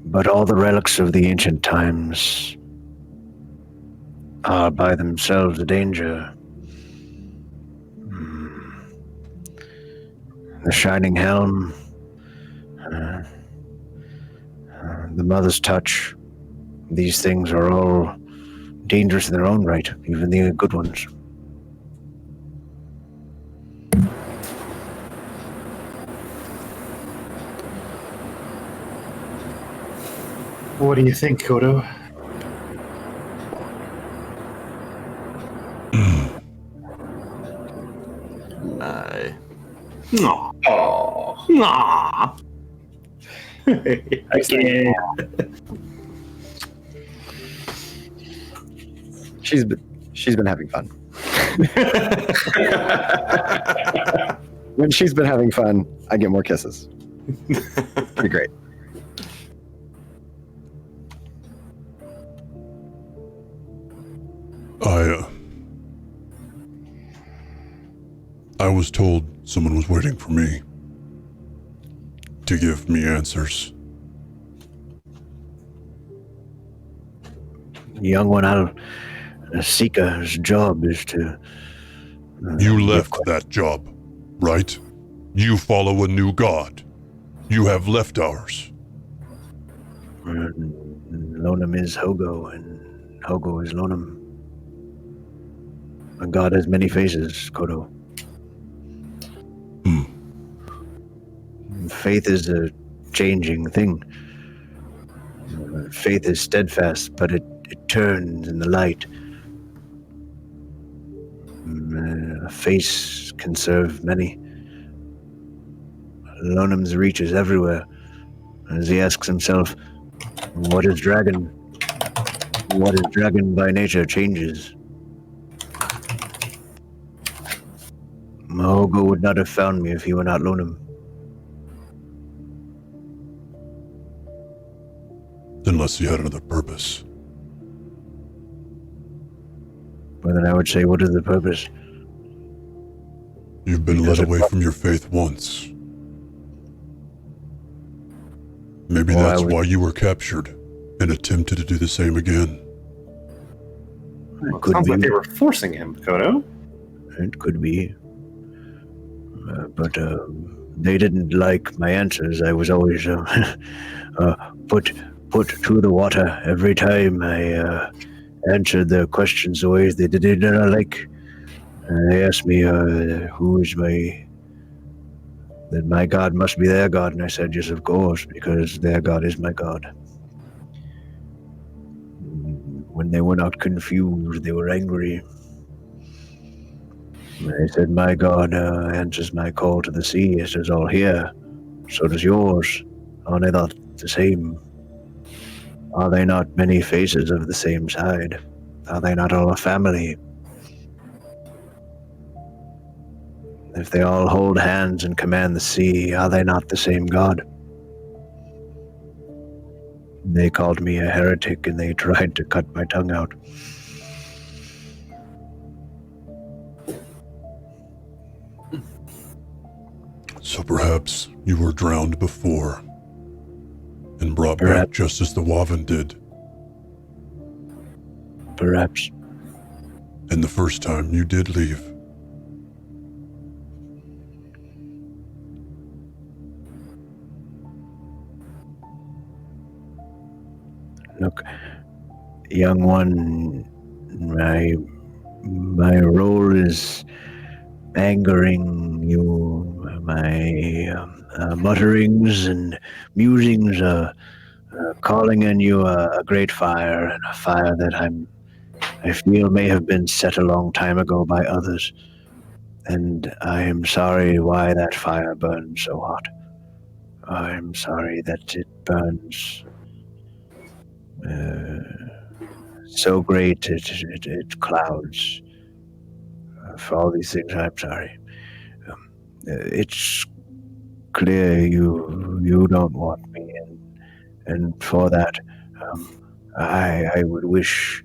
But all the relics of the ancient times are by themselves a danger. The Shining Helm, the Mother's Touch, these things are all dangerous in their own right, even the good ones. What do you think, Kodo? I No. Oh. Nah. Again. She's been having fun. When she's been having fun, I get more kisses. Pretty great. I was told someone was waiting for me to give me answers. Young one, Seeker's job is to... You left that job, right? You follow a new god. You have left ours. Lonum is Hogo, and Hogo is Lonum. A god has many faces, Kodo. Faith is a changing thing. Faith is steadfast, but it turns in the light. A face can serve many. Lonum's reach is everywhere. As he asks himself, what is dragon? What is dragon by nature changes. Mahogo would not have found me if he were not Lonum. Unless he had another purpose. Well, then I would say, what is the purpose? You've been led away from your faith once. Maybe that's why you were captured and attempted to do the same again. Well, it sounds like they were forcing him, Kodo. It could be. But they didn't like my answers. I was always put through the water every time I answered their questions the ways they did not like. They asked me who is that my god must be their god, and I said, yes, of course, because their god is my god. When they were not confused, they were angry. They said, my god answers my call to the sea. It is all here. So does yours. Are they not the same? Are they not many faces of the same side? Are they not all a family? If they all hold hands and command the sea, are they not the same god? They called me a heretic and they tried to cut my tongue out. So perhaps you were drowned before and brought back just as the Waven did. Perhaps. And the first time you did leave. Look, young one, my role is angering you. My mutterings and musings are calling in you a great fire, and a fire that I feel may have been set a long time ago by others. And I am sorry why that fire burned so hot. I'm sorry that it burns so great it clouds. For all these things, I'm sorry. It's clear you don't want me, and for that, I would wish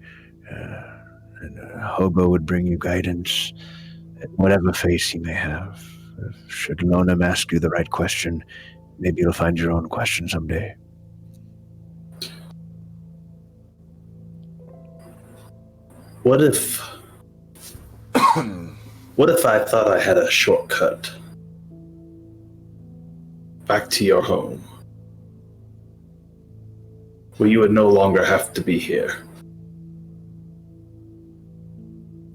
Hobo would bring you guidance, whatever face he may have. Should Lonam ask you the right question, maybe you'll find your own question someday. What if I thought I had a shortcut back to your home, where you would no longer have to be here?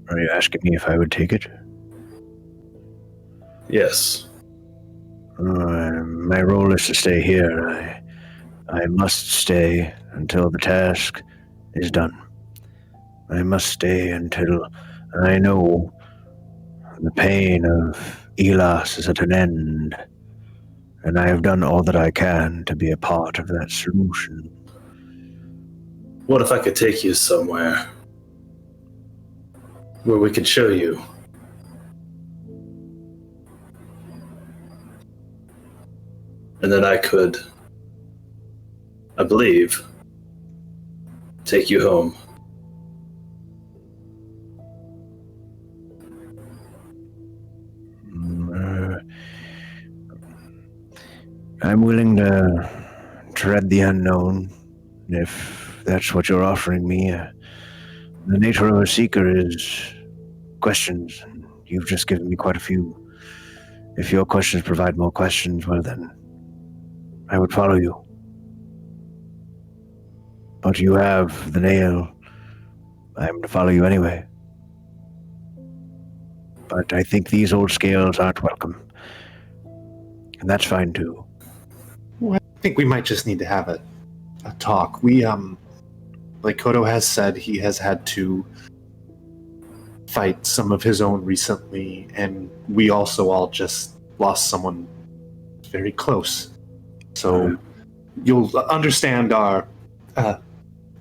Are you asking me if I would take it? Yes. My role is to stay here. I must stay until the task is done. I must stay until I know the pain of Elas is at an end, and I have done all that I can to be a part of that solution. What if I could take you somewhere where we could show you? And then I could, I believe, take you home. I'm willing to tread the unknown, if that's what you're offering me. The nature of a seeker is questions, and you've just given me quite a few. If your questions provide more questions, well then, I would follow you. But you have the nail. I'm to follow you anyway. But I think these old scales aren't welcome. And that's fine too. Well, I think we might just need to have a talk. We, like Kodo has said, he has had to fight some of his own recently, and we also all just lost someone very close. So you'll understand our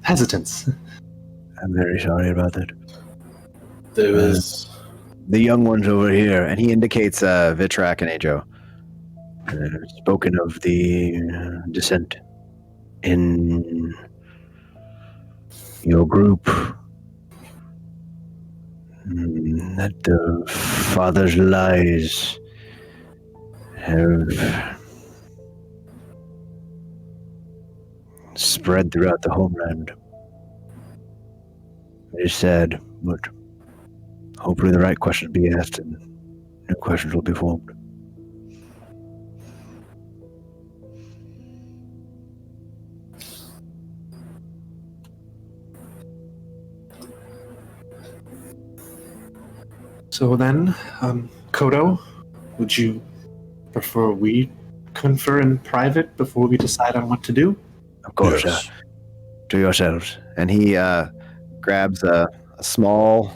hesitance. I'm very sorry about that. There is... The young ones over here, and he indicates Vitrak and Ajo. Spoken of the dissent in your group, that the father's lies have spread throughout the homeland. It is sad, but hopefully the right questions be asked and new questions will be formed. So then, Kodo, would you prefer we confer in private before we decide on what to do? Of course, Yes. To yourselves. And he grabs a small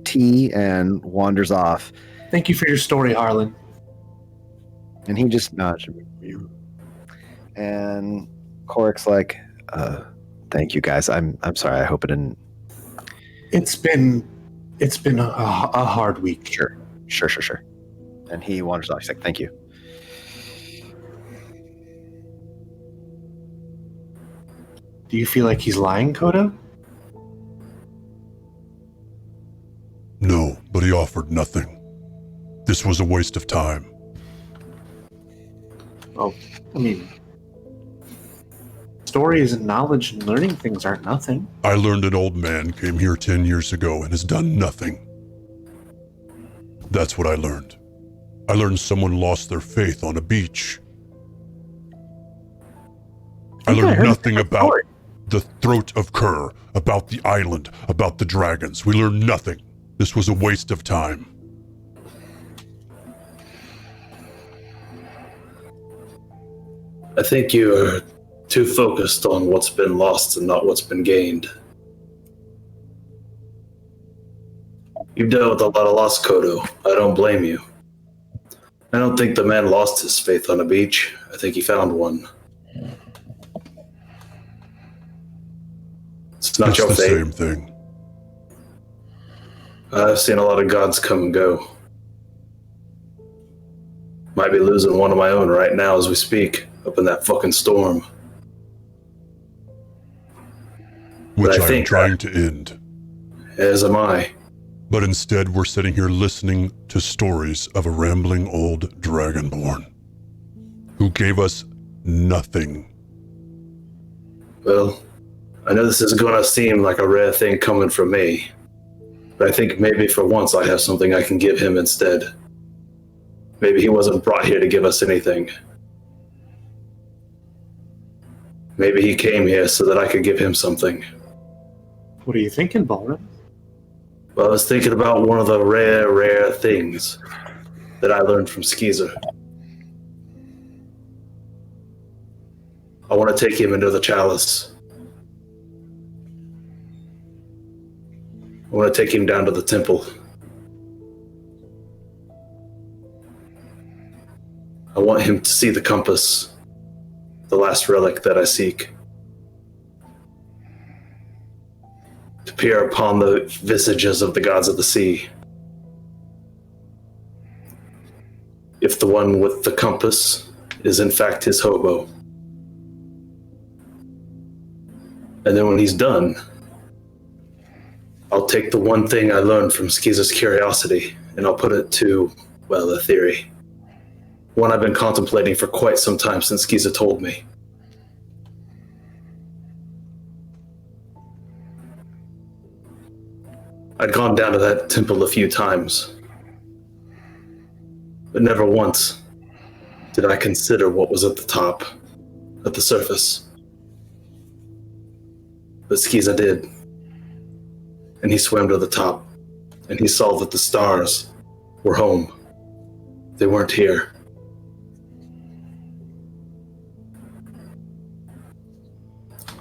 tea and wanders off. Thank you for your story, Harlan. And he just nods. And Korik's like, thank you guys. I'm sorry. I hope it didn't. It's been a hard week. Sure. And he wanders off. He's like, thank you. Do you feel like he's lying, Kodo? No, but he offered nothing. This was a waste of time. Oh, I mean, stories and knowledge and learning things aren't nothing. I learned an old man came here 10 years ago and has done nothing. That's what I learned. I learned someone lost their faith on a beach. I learned nothing about the throat of Kerr, about the island, about the dragons. We learned nothing. This was a waste of time. I think you're too focused on what's been lost and not what's been gained. You've dealt with a lot of loss, Kodo. I don't blame you. I don't think the man lost his faith on a beach. I think he found one. It's not your the fate. same thing. I've seen a lot of gods come and go. Might be losing one of my own right now as we speak, up in that fucking storm. Which I I'm think trying to end. As am I. But instead, we're sitting here listening to stories of a rambling old dragonborn who gave us nothing. Well, I know this is going to seem like a rare thing coming from me, but I think maybe for once I have something I can give him instead. Maybe he wasn't brought here to give us anything. Maybe he came here so that I could give him something. What are you thinking, Balrin? Well, I was thinking about one of the rare things that I learned from Skeezer. I want to take him into the chalice. I want to take him down to the temple. I want him to see the compass, the last relic that I seek. To peer upon the visages of the gods of the sea. If the one with the compass is in fact his hobo. And then when he's done, I'll take the one thing I learned from Skeezer's curiosity and I'll put it to, well, a theory. One I've been contemplating for quite some time since Skeezer told me. I'd gone down to that temple a few times, but never once did I consider what was at the top, at the surface. But Skeezer did, and he swam to the top, and he saw that the stars were home. They weren't here.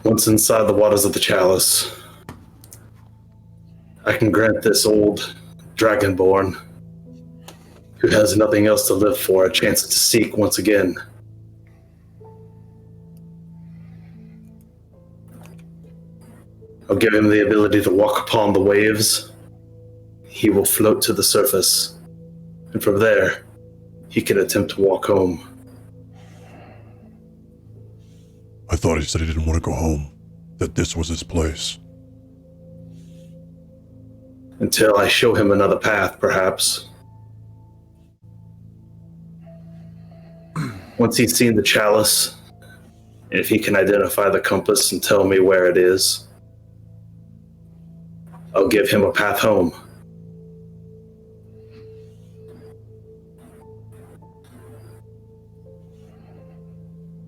Once inside the waters of the chalice, I can grant this old dragonborn, who has nothing else to live for, a chance to seek once again. I'll give him the ability to walk upon the waves. He will float to the surface, and from there, he can attempt to walk home. I thought he said he didn't want to go home, that this was his place. Until I show him another path, perhaps. Once he's seen the chalice, and if he can identify the compass and tell me where it is, I'll give him a path home.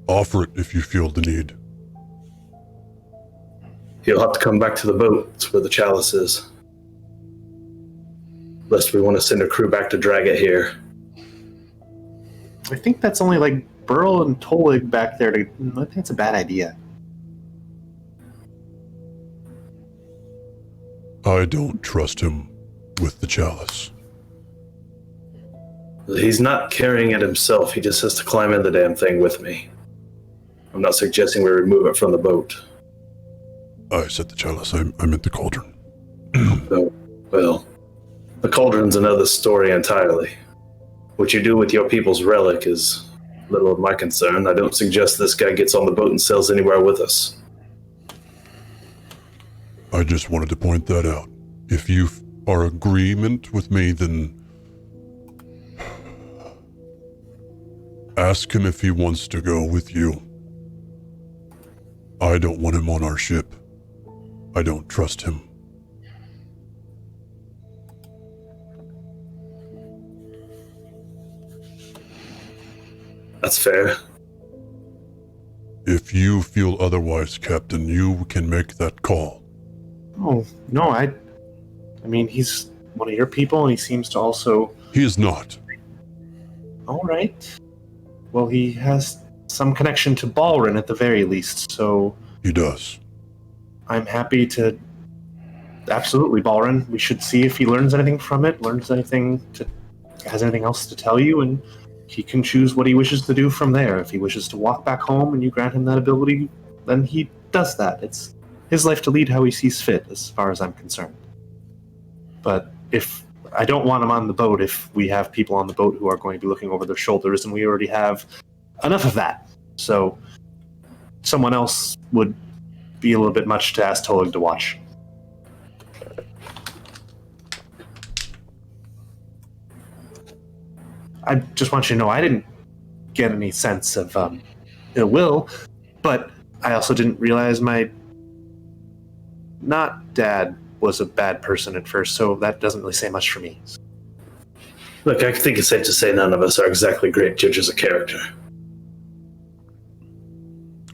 Offer it if you feel the need. He'll have to come back to the boat. It's where the chalice is. Lest we want to send a crew back to drag it here. I think that's only like Burl and Tolig back there. I think it's a bad idea. I don't trust him with the chalice. He's not carrying it himself. He just has to climb in the damn thing with me. I'm not suggesting we remove it from the boat. I said the chalice. I meant the cauldron. No, well, the cauldron's another story entirely. What you do with your people's relic is little of my concern. I don't suggest this guy gets on the boat and sails anywhere with us. I just wanted to point that out. If you are agreement with me, then ask him if he wants to go with you. I don't want him on our ship. I don't trust him. That's fair. If you feel otherwise, Captain, you can make that call. Oh, no, I mean, he's one of your people, and he seems to also... He is not. All right. Well, he has some connection to Balrin at the very least, so... He does. I'm happy to... Absolutely, Balrin. We should see if he learns anything from it, has anything else to tell you, and he can choose what he wishes to do from there. If he wishes to walk back home and you grant him that ability, then he does that. It's his life to lead how he sees fit, as far as I'm concerned. But if I don't want him on the boat if we have people on the boat who are going to be looking over their shoulders, and we already have enough of that. So someone else would be a little bit much to ask Tolig to watch. I just want you to know I didn't get any sense of ill will, but I also didn't realize my not dad was a bad person at first, so that doesn't really say much for me. Look, I think it's safe to say none of us are exactly great judges of character.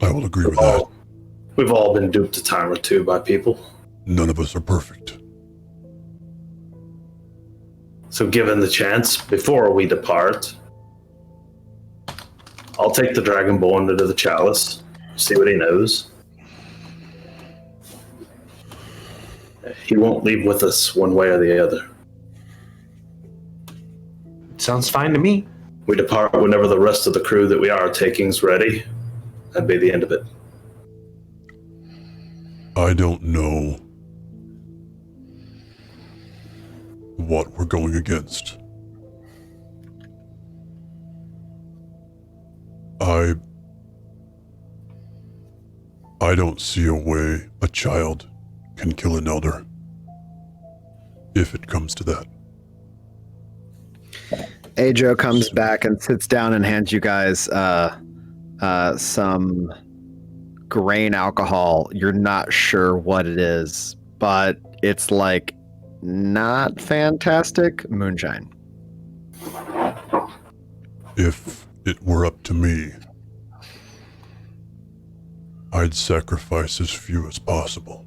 I will agree with that. We've all been duped a time or two by people. None of us are perfect. So given the chance, before we depart, I'll take the Dragonborn into the chalice, see what he knows. He won't leave with us one way or the other. Sounds fine to me. We depart whenever the rest of the crew that we are taking's ready. That'd be the end of it. I don't know what we're going against. I don't see a way a child can kill an elder, if it comes to that. Ajo comes back and sits down and hands you guys some grain alcohol. You're not sure what it is, but it's like not fantastic moonshine. If it were up to me, I'd sacrifice as few as possible.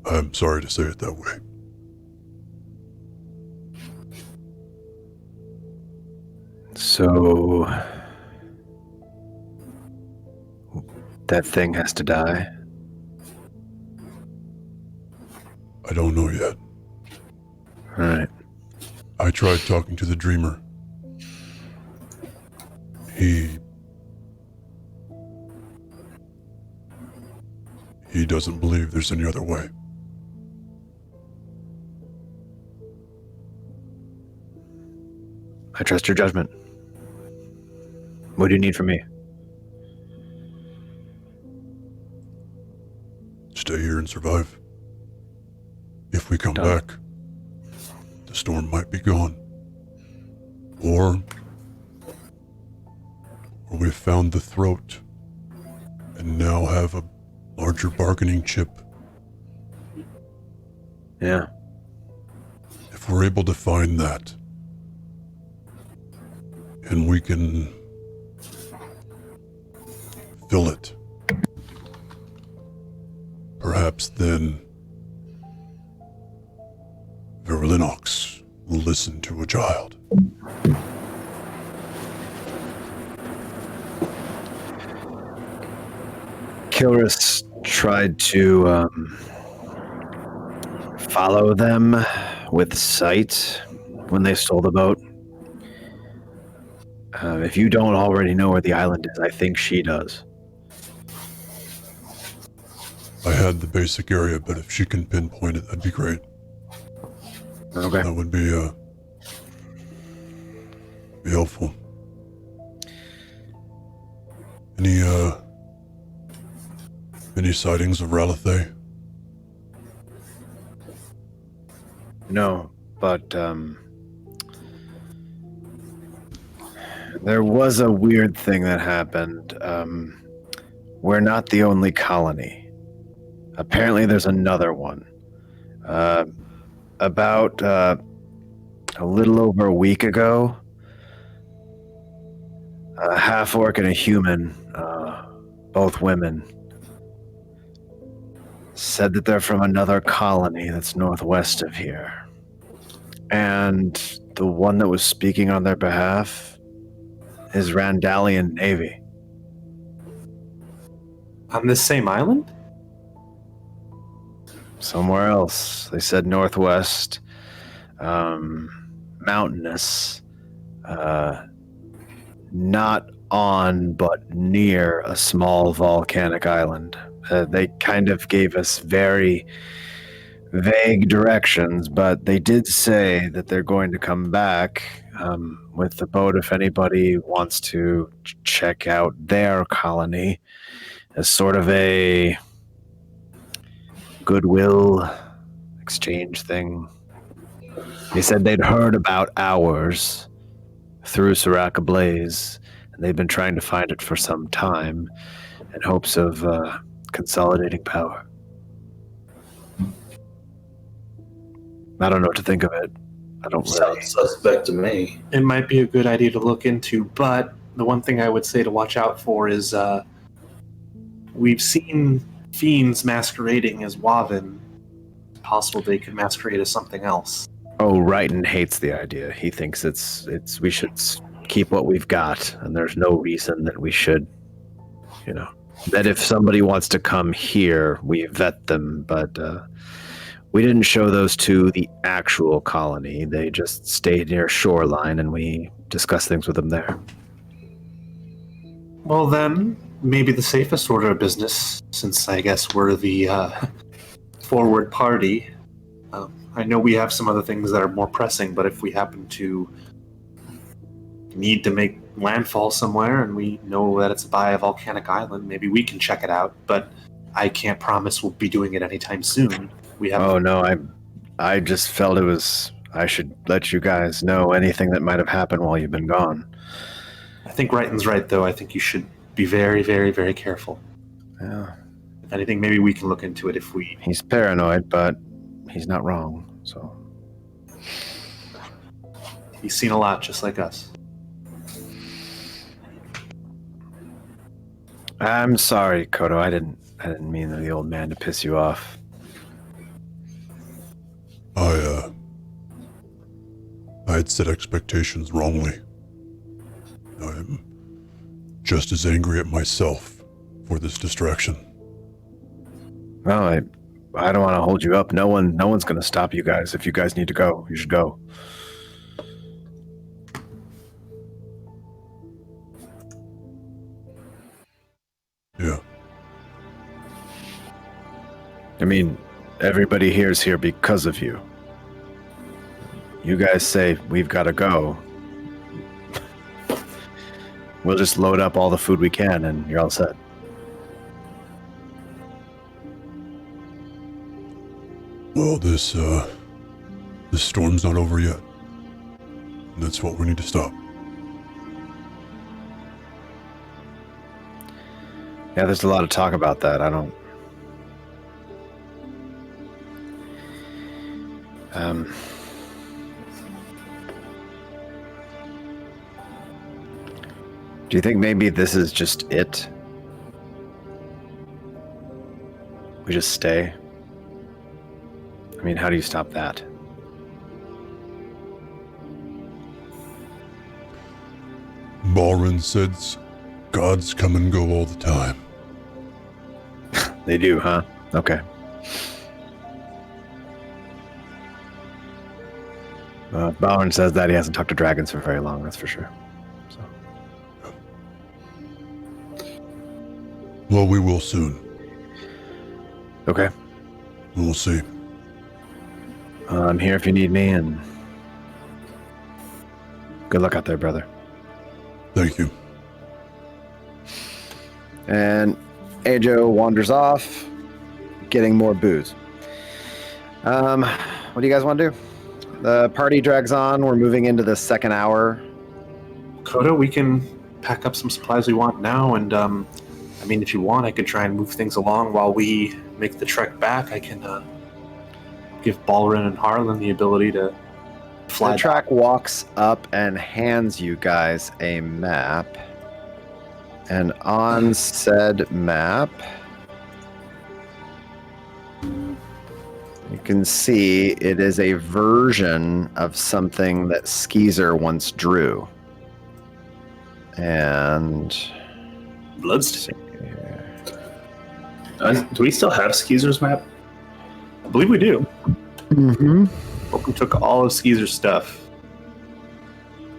I'm sorry to say it that way. So that thing has to die? I don't know yet. Alright. I tried talking to the dreamer. He doesn't believe there's any other way. I trust your judgment. What do you need from me? Stay here and survive. If we come back, the storm might be gone. Or we've found the throat and now have a larger bargaining chip. Yeah. If we're able to find that, and we can fill it, perhaps then Verlinox will listen to a child. Kilris tried to follow them with sight when they stole the boat. If you don't already know where the island is, I think she does. I had the basic area, but if she can pinpoint it, that'd be great. Okay. That would be helpful. Any sightings of Ralithay? No, but there was a weird thing that happened. We're not the only colony. Apparently there's another one. About a little over a week ago, a half-orc and a human, both women, said that they're from another colony that's northwest of here. And the one that was speaking on their behalf is Randallian Navy. On this same island? Somewhere else. They said northwest, mountainous, not on but near a small volcanic island. They kind of gave us very vague directions, but they did say that they're going to come back with the boat if anybody wants to check out their colony as sort of a goodwill exchange thing. They said they'd heard about ours through Siraka Blaze, and they've been trying to find it for some time in hopes of consolidating power. I don't know what to think of it. I don't really. Sounds suspect to me. It might be a good idea to look into, but the one thing I would say to watch out for is we've seen fiends masquerading as Wavin. It's possible they could masquerade as something else. Oh, Wrighton hates the idea. He thinks it's we should keep what we've got, and there's no reason that we should, that if somebody wants to come here, we vet them, but we didn't show those to the actual colony. They just stayed near shoreline, and we discussed things with them there. Well, then, maybe the safest order of business, since I guess we're the forward party. I know we have some other things that are more pressing, but if we happen to need to make landfall somewhere and we know that it's by a volcanic island, maybe we can check it out, but I can't promise we'll be doing it anytime soon. We have. Oh, no, I just felt I should let you guys know anything that might have happened while you've been gone. I think Wrighton's right, though. I think you should be very, very, very careful. Yeah. If anything, maybe we can look into it if we... He's paranoid, but he's not wrong, so... He's seen a lot, just like us. I'm sorry, Kodo. I didn't mean the old man to piss you off. I had set expectations wrongly. I am just as angry at myself for this distraction. Well, I don't want to hold you up. No one's going to stop you guys. If you guys need to go, you should go. Yeah. I mean, everybody here's here because of you. You guys say we've got to go. We'll just load up all the food we can and you're all set. Well, this storm's not over yet. And that's what we need to stop. Yeah, there's a lot of talk about that. Do you think maybe this is just it? We just stay? I mean, how do you stop that? Balrin said gods come and go all the time. They do, huh? Okay. Balrin says that he hasn't talked to dragons for very long, that's for sure. So. Well, we will soon. Okay. We'll see. I'm here if you need me, and good luck out there, brother. Thank you. And Ajo wanders off, getting more booze. What do you guys want to do? The party drags on. We're moving into the second hour. Kodo, we can pack up some supplies we want now, and if you want, I could try and move things along while we make the trek back. I can give Balrin and Harlan the ability to fly. The track walks up and hands you guys a map. And on said map, you can see it is a version of something that Skeezer once drew. And Bloodstain. Do we still have Skeezer's map? I believe we do. Mm-hmm. We took all of Skeezer's stuff.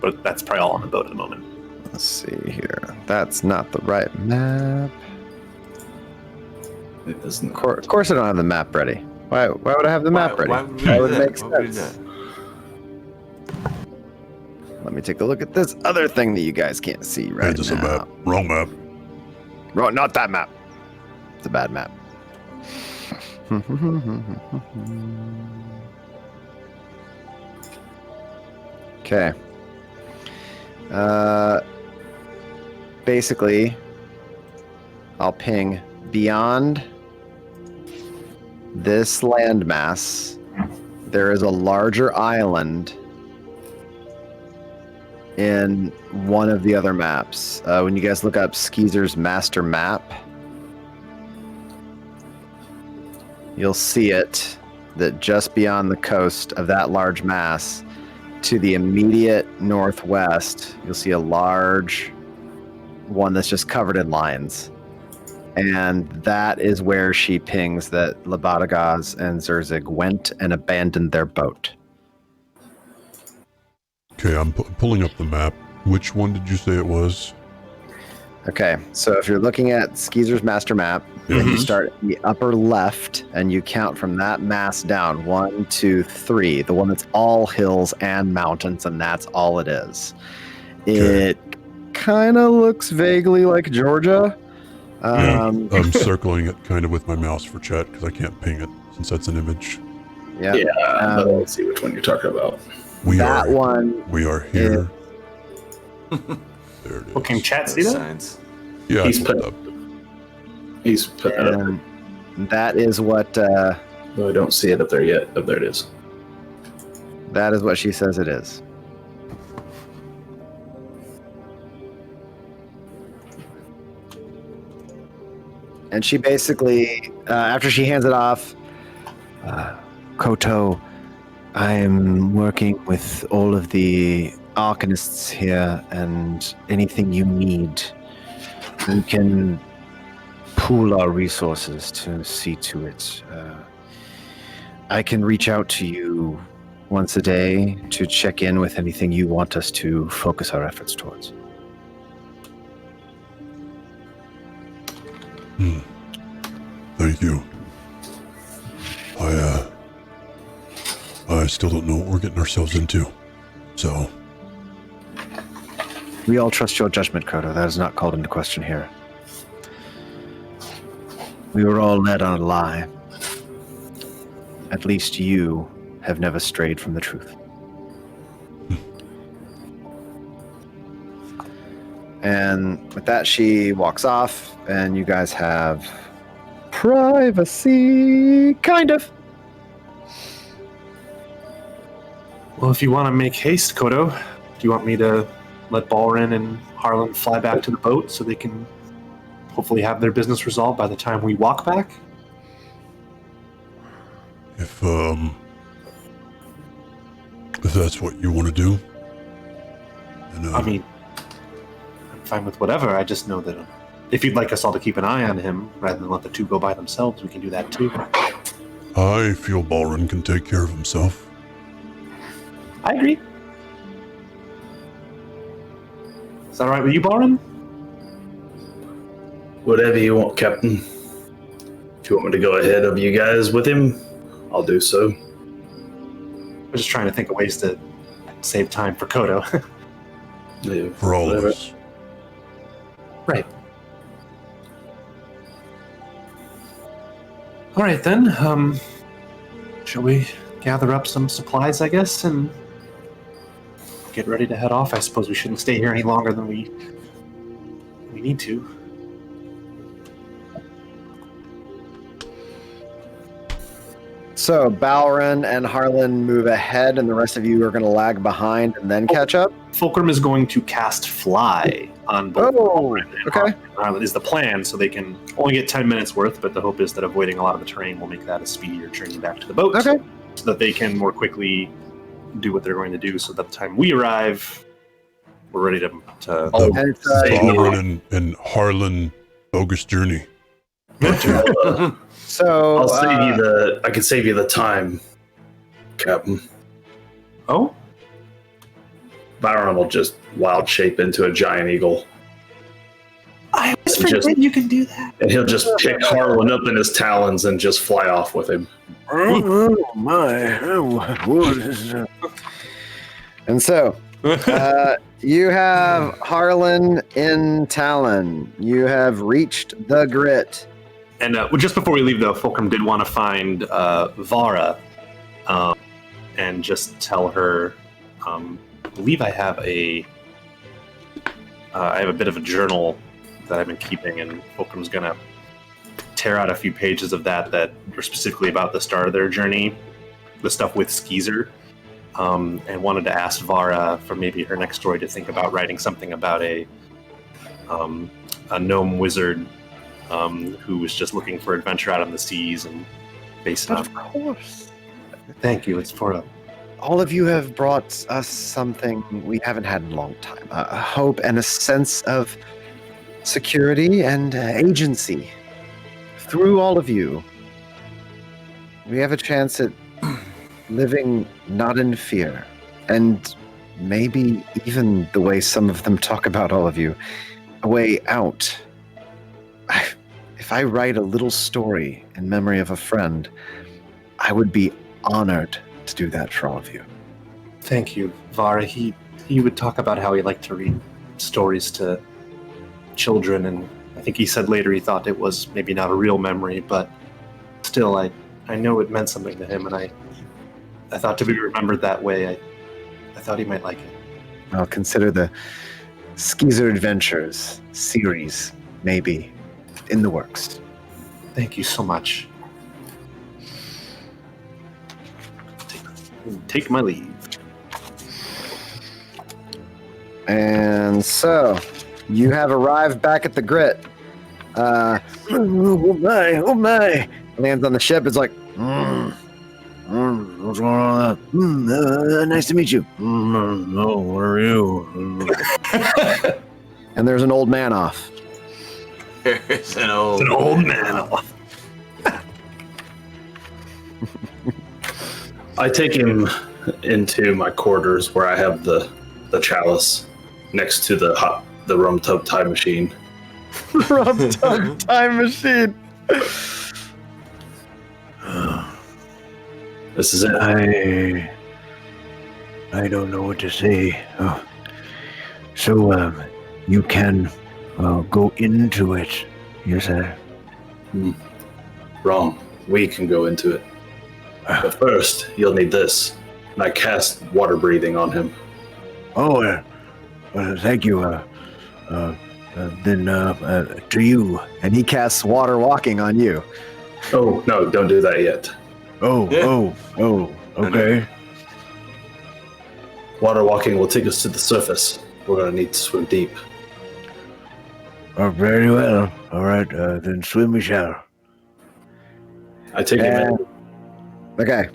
But that's probably all on the boat at the moment. Let's see here. That's not the right map. It doesn't. Of course I don't have the map ready. Why would I have the map ready? Why would we that do would that? make Why would we do sense. that? Let me take a look at this other thing that you guys can't see right Hand us a now. map. Wrong map. Wrong, not that map. It's a bad map. Okay. Basically, I'll ping beyond this landmass. There is a larger island in one of the other maps. When you guys look up Skeezer's master map, you'll see it that just beyond the coast of that large mass, to the immediate northwest, you'll see a large one that's just covered in lines. And that is where she pings that Labadagaz and Zerzig went and abandoned their boat. Okay, I'm pulling up the map. Which one did you say it was? Okay, so if you're looking at Skeezer's master map, and you start in the upper left and you count from that mass down 1, 2, 3, the one that's all hills and mountains, and that's all it is. Okay. It kind of looks vaguely like Georgia. I'm circling it kind of with my mouse for chat because I can't ping it since that's an image. Yeah, but let's see which one you're talking about. We that are. one. We are here. There it is. Well, can chat see that? Signs. Yeah, He's I pulled put- it up. He's put it up. And that is what No, I don't see it up there yet. Oh, there it is. that is what she says it is. And she basically, after she hands it off, Koto, I am working with all of the arcanists here, and anything you need, we can pool our resources to see to it. I can reach out to you once a day to check in with anything you want us to focus our efforts towards. Thank you. I still don't know what we're getting ourselves into. So, We all trust your judgment, Koto. That is not called into question here. We were all led on a lie. At least you have never strayed from the truth. And with that, she walks off, and you guys have privacy, kind of. Well, if you want to make haste, Kodo, do you want me to let Balrin and Harlan fly back to the boat so they can hopefully have their business resolved by the time we walk back? if that's what you want to do, then, I mean, I'm fine with whatever. I just know that if you'd like us all to keep an eye on him rather than let the two go by themselves, we can do that too. I feel Balrin can take care of himself. I agree. Is that all right with you, Balrin? Whatever you want, Captain. If you want me to go ahead of you guys with him, I'll do so. I'm just trying to think of ways to save time for Kodo. Yeah, For all whatever. of us. Right. All right, then. Shall we gather up some supplies, I guess, and get ready to head off? I suppose we shouldn't stay here any longer than we need to. So Balrin and Harlan move ahead, and the rest of you are going to lag behind and then catch up. Fulcrum is going to cast Fly on both. Oh, okay. Harlan is the plan, so they can only get 10 minutes worth, but the hope is that avoiding a lot of the terrain will make that a speedier journey back to the boat. Okay. So that they can more quickly do what they're going to do, so that by the time we arrive, we're ready to And it's, Balrin and Harlan bogus journey. So I'll save you the. I can save you the time, Captain. Oh, Byron will just wild shape into a giant eagle, I always And just- forget you can do that. and he'll just pick Harlan up in his talons and just fly off with him. Oh my! And so, you have Harlan in Talon. You have reached the grit. and just before we leave, though, Fulcrum did want to find Vara, and just tell her. I believe I have a bit of a journal that I've been keeping, and Fulcrum's gonna tear out a few pages of that were specifically about the start of their journey, the stuff with Skeezer, and wanted to ask Vara for maybe her next story to think about writing something about a gnome wizard who was just looking for adventure out on the seas and based on. Of course. Thank you. It's for All of you have brought us something we haven't had in a long time. A hope and a sense of security and agency. Through all of you, we have a chance at living not in fear. And maybe even the way some of them talk about all of you, a way out. If I write a little story in memory of a friend, I would be honored to do that for all of you. Thank you, Vara. He would talk about how he liked to read stories to children, and I think he said later he thought it was maybe not a real memory, but still, I know it meant something to him, and I thought to be remembered that way, I thought he might like it. I'll consider the Skeezer Adventures series maybe in the works. Thank you so much. Take my leave. And so, you have arrived back at the grit. Oh my. Lands on the ship. It's like, What's going on? Nice to meet you. No, what are you? and there's an old man off. There's an old man off. I take him into my quarters where I have the chalice next to the rum tub time machine. Rum tub time machine. This is it. I don't know what to say. So, you can go into it, you say? Wrong. We can go into it. But first, you'll need this. And I cast water breathing on him. Oh, thank you. Then to you. And he casts water walking on you. Oh, no, don't do that yet. Oh, okay. Water walking will take us to the surface. We're going to need to swim deep. Oh, very well. All right, then swim we shall. I take him in. Okay.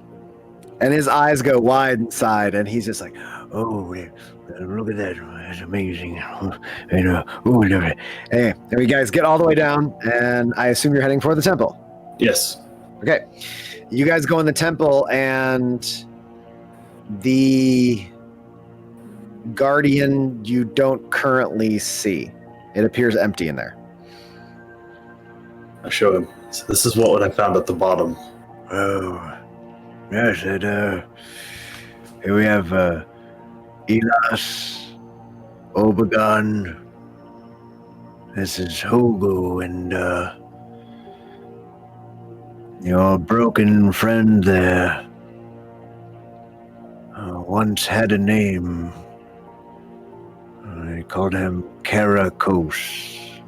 And his eyes go wide inside, and he's just like, Oh, look at that. That's amazing. And, love it. hey, there you guys get all the way down, and I assume you're heading for the temple. Yes. Okay. You guys go in the temple, and the guardian you don't currently see. It appears empty in there. I show him. So this is what I found at the bottom. Oh, yes, here we have Elas, Obegon, this is Hogo, and your broken friend there once had a name. They called him Karakos.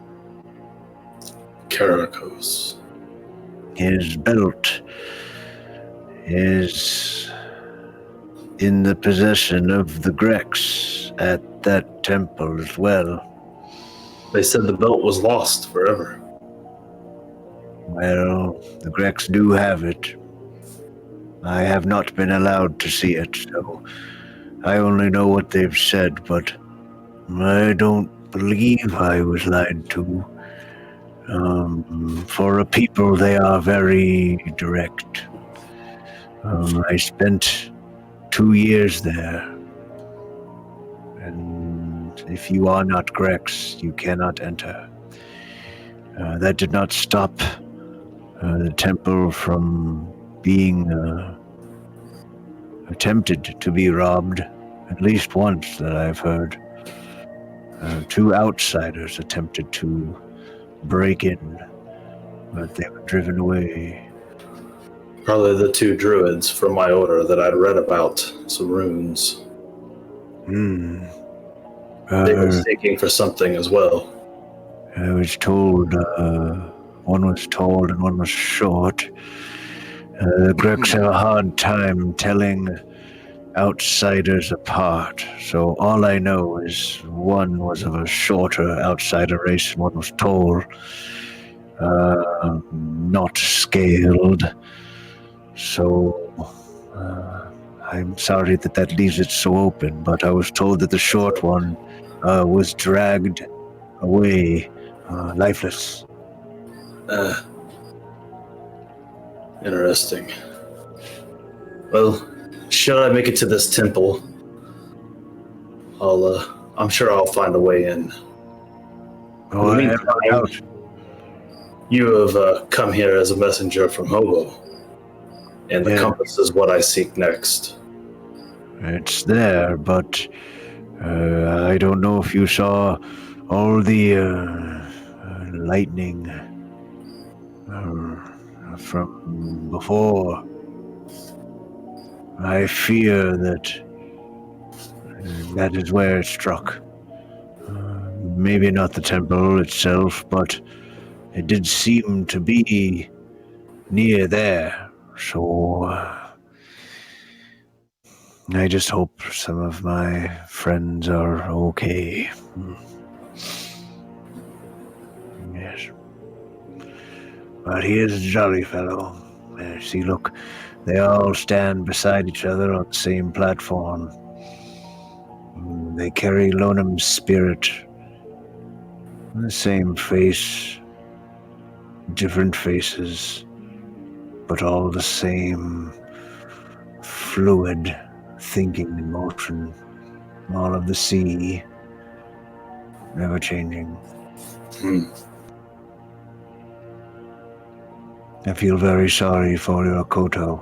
Karakos. His belt is in the possession of the Greeks at that temple as well. They said the belt was lost forever. Well, the Greeks do have it. I have not been allowed to see it, so I only know what they've said, but I don't believe I was lied to. For a people, they are very direct. I spent 2 years there. And if you are not Grex, you cannot enter. That did not stop the temple from being attempted to be robbed at least once that I've heard. 2 outsiders attempted to break in, but they were driven away. Probably the 2 druids from my order that I'd read about, some runes. They were seeking for something as well. I was told, one was tall and one was short. The Greeks have a hard time telling outsiders apart, so all I know is one was of a shorter outsider race and one was tall, not scaled. So I'm sorry that leaves it so open, but I was told that the short one was dragged away, lifeless. Interesting. Well, should I make it to this temple, I'm sure I'll find a way in. Oh, In the meantime, you have come here as a messenger from Hobo, and the compass is what I seek next. It's there, but I don't know if you saw all the lightning from before. I fear that that is where it struck. Maybe not the temple itself, but it did seem to be near there. So I just hope some of my friends are okay. Yes. But he is a jolly fellow. See, look, they all stand beside each other on the same platform. They carry Lonam's spirit. The same face, different faces, but all the same fluid thinking and motion, all of the sea, never changing. I feel very sorry for your Koto.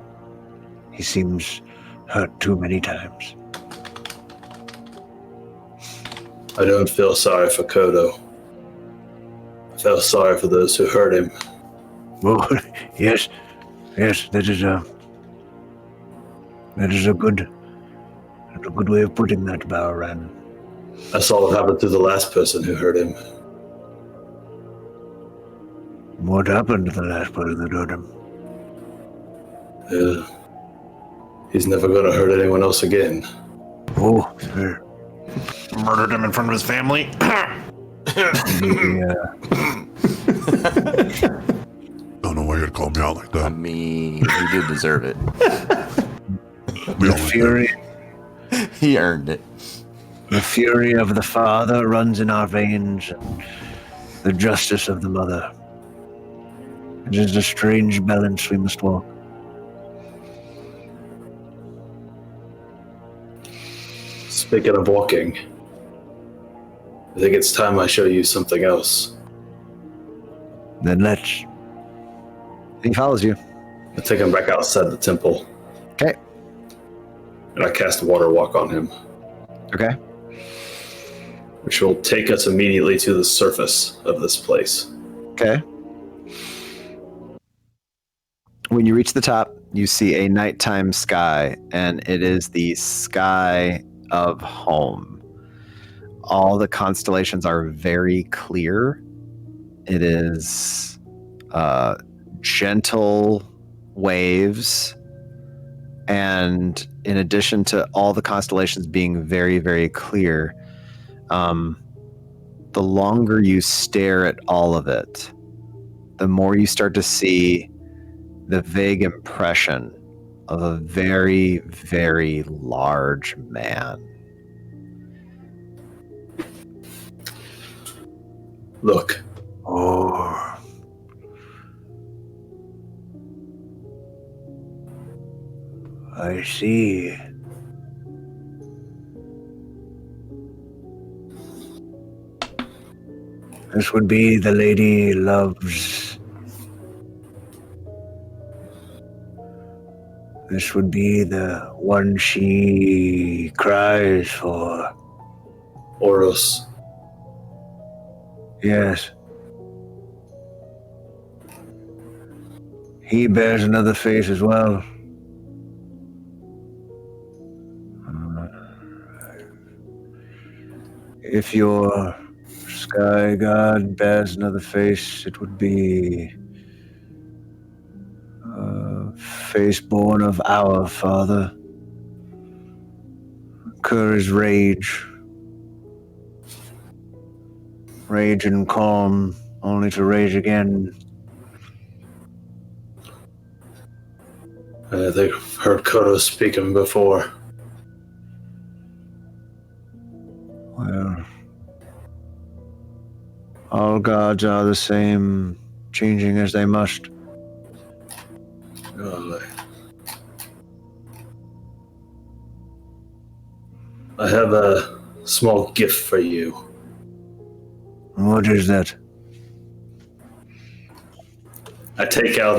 He seems hurt too many times. I don't feel sorry for Kodo. I feel sorry for those who hurt him. Oh, yes, that is a good way of putting that, Baoran. I saw what happened to the last person who hurt him. What happened to the last person that hurt him? He's never going to hurt anyone else again. Oh, sure. Murdered him in front of his family. Yeah. Don't know why you'd call me out like I that. mean, he did deserve it. The fury, He earned it. the fury of the father runs in our veins, and the justice of the mother. It is a strange balance we must walk. Speaking of walking, I think it's time I show you something else. Then let's. He follows you. I take him back outside the temple. Okay. And I cast Water Walk on him, Okay. which will take us immediately to the surface of this place. Okay. When you reach the top, you see a nighttime sky, and it is the sky of home. All the constellations are very clear. It is gentle waves, and in addition to all the constellations being very, very clear, the longer you stare at all of it, the more you start to see the vague impression of a very, very large man. Look, Oh, I see. This would be the lady loves. This would be the one she cries for. Oros. Yes. He bears another face as well. If your sky god bears another face, it would be a face born of our father. Cur is rage. Rage and calm, only to rage again. I think I've heard Kodo speaking before. Well, all gods are the same, changing as they must. I have a small gift for you. What is that? I take out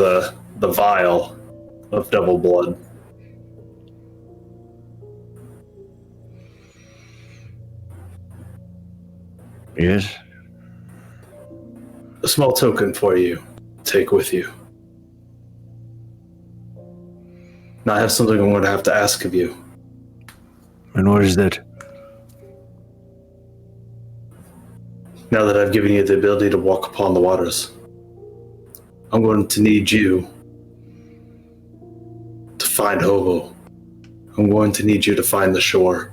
the vial of double blood. Yes? A small token for you. Take with you. Now I have something I'm going to have to ask of you. And what is that? Now that I've given you the ability to walk upon the waters, I'm going to need you to find Hobo. I'm going to need you to find the shore.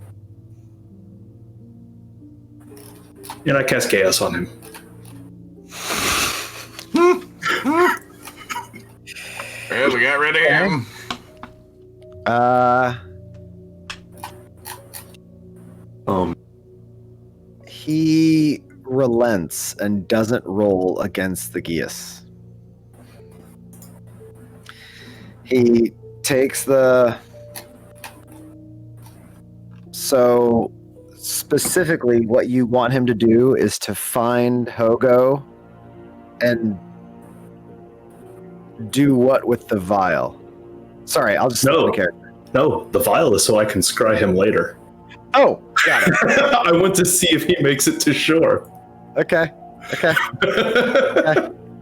And I cast chaos on him. Well, we got rid of him. He relents and doesn't roll against the geas. He takes the... So, specifically, what you want him to do is to find Hogo and do what with the vial? Sorry, I'll just No. the character. No, the vial is so I can scry him later. Oh, got it. I want to see if he makes it to shore. Okay. Okay.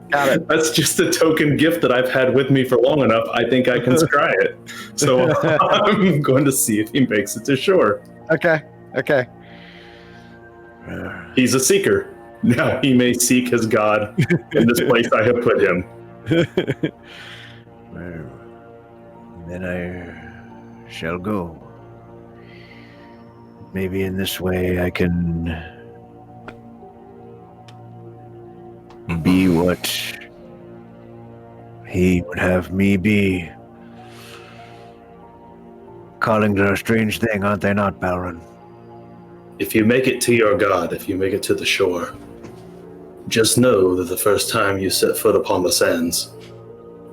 Got it. That's just a token gift that I've had with me for long enough. I think I can scry it. So I'm going to see if he makes it to shore. Okay. Okay. He's a seeker. Now he may seek his god in this place I have put him. Well, then I shall go. Maybe in this way I can be what he would have me be. Callings are a strange thing, aren't they not, Balron? If you make it to your god, if you make it to the shore, just know that the first time you set foot upon the sands,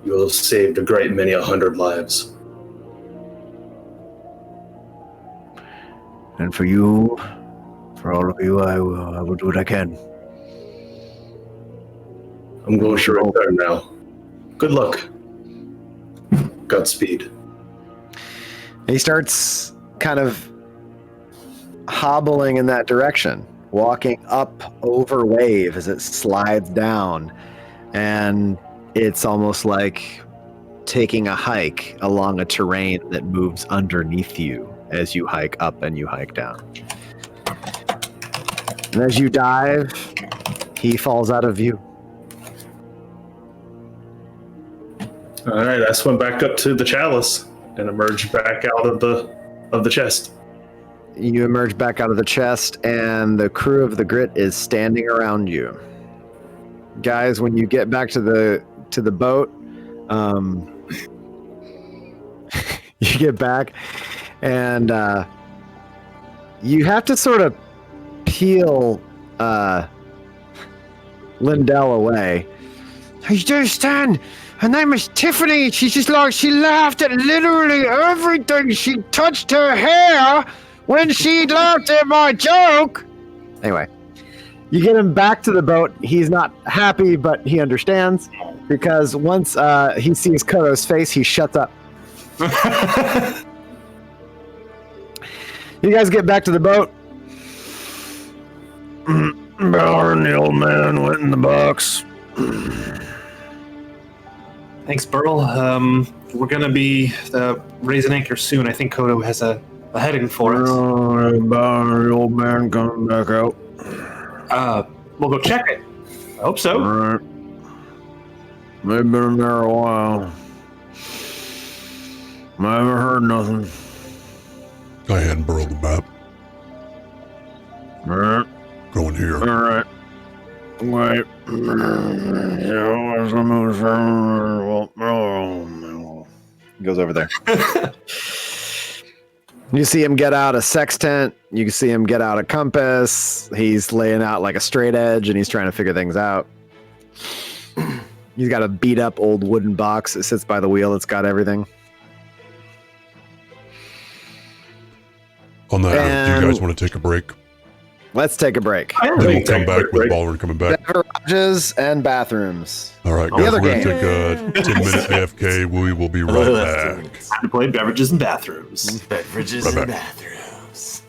you will have saved a great many 100 lives. And for you, for all of you, I will do what I can. I'm going to return now. Good luck. Godspeed. He starts kind of hobbling in that direction, walking up over wave as it slides down. And it's almost like taking a hike along a terrain that moves underneath you as you hike up and you hike down. And as you dive, he falls out of view. All right, I swim back up to the chalice and emerge back out of the chest. You emerge back out of the chest, and the crew of the Grit is standing around you. Guys, when you get back to the boat, you get back, and you have to sort of peel Lindell away. I understand. Her name is Tiffany. She's just like, she laughed at literally everything. She touched her hair when she laughed at my joke. Anyway, you get him back to the boat. He's not happy, but he understands because once he sees Koto's face, he shuts up. You guys get back to the boat. Balor and the old man went in the box. Thanks, Burl. We're gonna be raising anchor soon. I think Kodo has a heading for us. Balor and the old man coming back out. We'll go check it. I hope so. All right. They've been in there a while. I haven't heard nothing. I hand Burl the map. All right. Going here. All right. Wait. He goes over there. You see him get out a sextant. You can see him get out a compass. He's laying out like a straight edge, and he's trying to figure things out. He's got a beat up old wooden box. It sits by the wheel. It's got everything. On that note, do you guys want to take a break? Let's take a break. Then we'll come back with Ballroom coming back. Beverages and bathrooms. All right, The guys, other we're going game. to take a 10-minute AFK. We will be right back. Time to play beverages and bathrooms. Beverages Right and back. bathrooms.